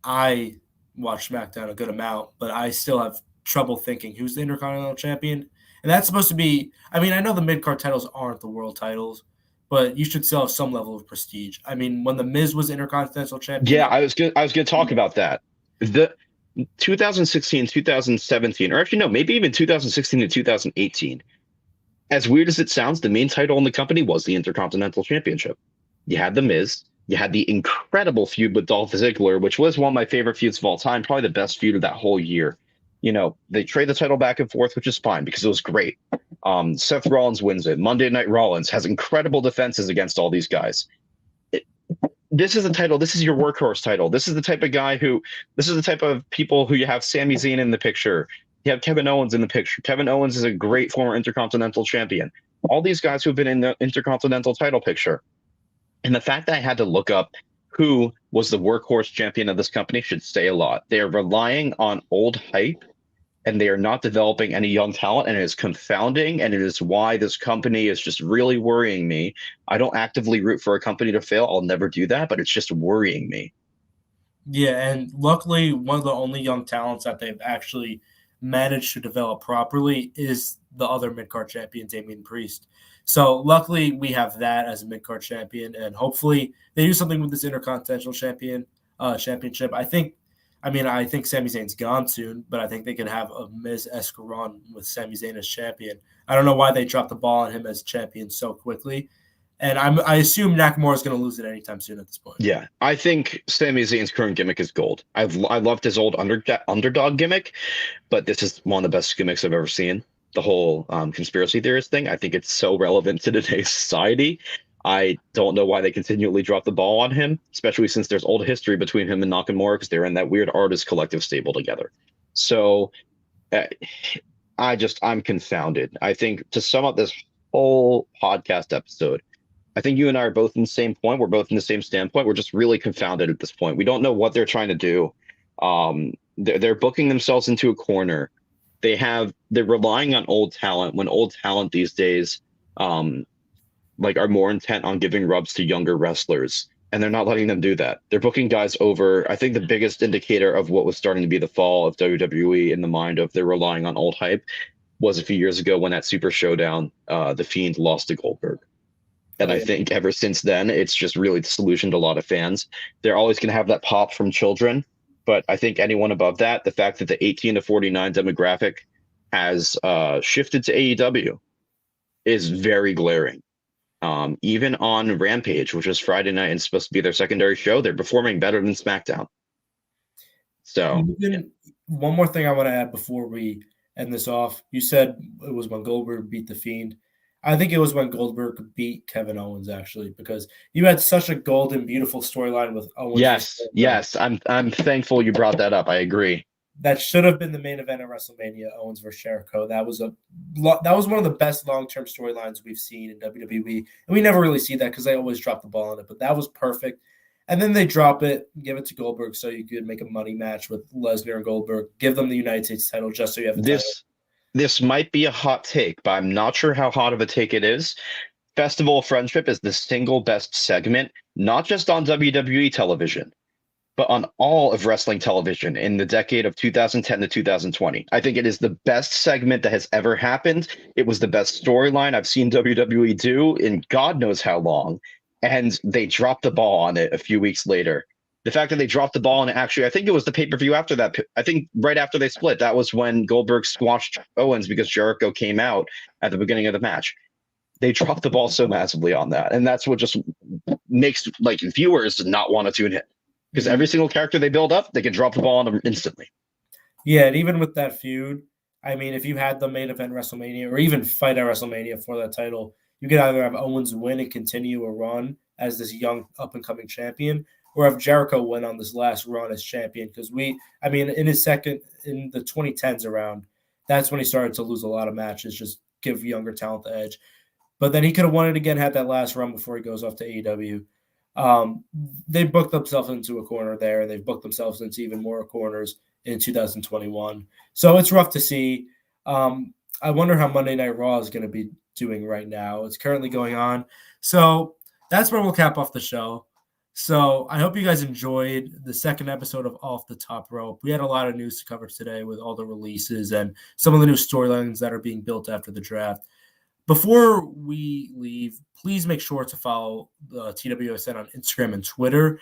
I watch SmackDown a good amount, but I still have trouble thinking who's the Intercontinental Champion. And that's supposed to be, I mean, I know the mid-card titles aren't the world titles, but you should still have some level of prestige. I mean, when The Miz was Intercontinental Champion. Yeah, I was gonna talk about that. The 2016, 2017, or actually no, maybe even 2016 to 2018. As weird as it sounds, the main title in the company was the Intercontinental Championship. You had The Miz. You had the incredible feud with Dolph Ziggler, which was one of my favorite feuds of all time, probably the best feud of that whole year. They trade the title back and forth, which is fine because it was great. Seth Rollins wins it. Monday Night Rollins has incredible defenses against all these guys. This is a title. This is your workhorse title. This is the type of people who you have Sami Zayn in the picture. You have Kevin Owens in the picture. Kevin Owens is a great former Intercontinental Champion. All these guys who've been in the Intercontinental title picture. And the fact that I had to look up who was the workhorse champion of this company should say a lot. They are relying on old hype, and they are not developing any young talent, and it is confounding, and it is why this company is just really worrying me. I don't actively root for a company to fail. I'll never do that, but it's just worrying me. Yeah, and luckily, one of the only young talents that they've actually managed to develop properly is the other mid-card champion, Damien Priest. So luckily, we have that as a mid-card champion, and hopefully they do something with this Intercontinental championship. I think Sami Zayn's gone soon, but I think they could have a Miz-esque run with Sami Zayn as champion. I don't know why they dropped the ball on him as champion so quickly, and I assume Nakamura is going to lose it anytime soon at this point. Yeah, I think Sami Zayn's current gimmick is gold. I loved his old underdog gimmick, but this is one of the best gimmicks I've ever seen. The whole conspiracy theorist thing. I think it's so relevant to today's society. I don't know why they continually drop the ball on him, especially since there's old history between him and Nakamura because they're in that weird artist collective stable together. So I'm confounded. I think to sum up this whole podcast episode, I think you and I are both in the same point. We're both in the same standpoint. We're just really confounded at this point. We don't know what they're trying to do. They're booking themselves into a corner. They're relying on old talent when old talent these days are more intent on giving rubs to younger wrestlers, and they're not letting them do that. They're booking guys over. I think the biggest indicator of what was starting to be the fall of WWE in the mind of they're relying on old hype was a few years ago when at Super Showdown, The Fiend lost to Goldberg. And I think ever since then, it's just really disillusioned a lot of fans. They're always going to have that pop from children. But I think anyone above that, the fact that the 18 to 49 demographic has shifted to AEW is very glaring. Even on Rampage, which is Friday night and supposed to be their secondary show, they're performing better than SmackDown. So, one more thing I want to add before we end this off. You said it was when Goldberg beat The Fiend. I think it was when Goldberg beat Kevin Owens, actually, because you had such a golden, beautiful storyline with Owens. Yes. I'm thankful you brought that up. I agree. That should have been the main event of WrestleMania, Owens versus Jericho. That was one of the best long-term storylines we've seen in WWE. And we never really see that because they always drop the ball on it. But that was perfect. And then they drop it, give it to Goldberg so you could make a money match with Lesnar and Goldberg. Give them the United States title just so you have the title. This might be a hot take, but I'm not sure how hot of a take it is. Festival of Friendship is the single best segment, not just on WWE television, but on all of wrestling television in the decade of 2010 to 2020. I think it is the best segment that has ever happened. It was the best storyline I've seen WWE do in God knows how long. And they dropped the ball on it a few weeks later. The fact that they dropped the ball, and actually, I think it was the pay-per-view after that. I think right after they split, that was when Goldberg squashed Owens because Jericho came out at the beginning of the match. They dropped the ball so massively on that. And that's what just makes like viewers not want to tune in. Because every single character they build up, they can drop the ball on them instantly. Yeah, and even with that feud, I mean, if you had the main event WrestleMania or even fight at WrestleMania for that title, you could either have Owens win and continue a run as this young up-and-coming champion, or have Jericho win on this last run as champion. Because in the 2010s around, that's when he started to lose a lot of matches, just give younger talent the edge. But then he could have won it again, had that last run before he goes off to AEW. They booked themselves into a corner there, and they've booked themselves into even more corners in 2021. So it's rough to see. I wonder how Monday Night Raw is going to be doing right now. It's currently going on. So that's where we'll cap off the show. So I hope you guys enjoyed the second episode of Off the Top Rope. We had a lot of news to cover today with all the releases and some of the new storylines that are being built after the draft. Before we leave, please make sure to follow TWSN on Instagram and Twitter,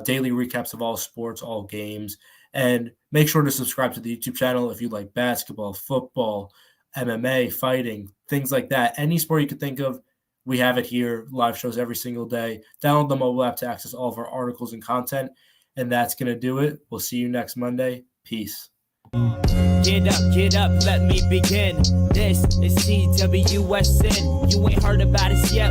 daily recaps of all sports, all games, and make sure to subscribe to the YouTube channel if you like basketball, football, MMA, fighting, things like that. Any sport you could think of, we have it here, live shows every single day. Download the mobile app to access all of our articles and content, and that's going to do it. We'll see you next Monday. Peace. Get up, let me begin. This is TWSN. You ain't heard about us yet.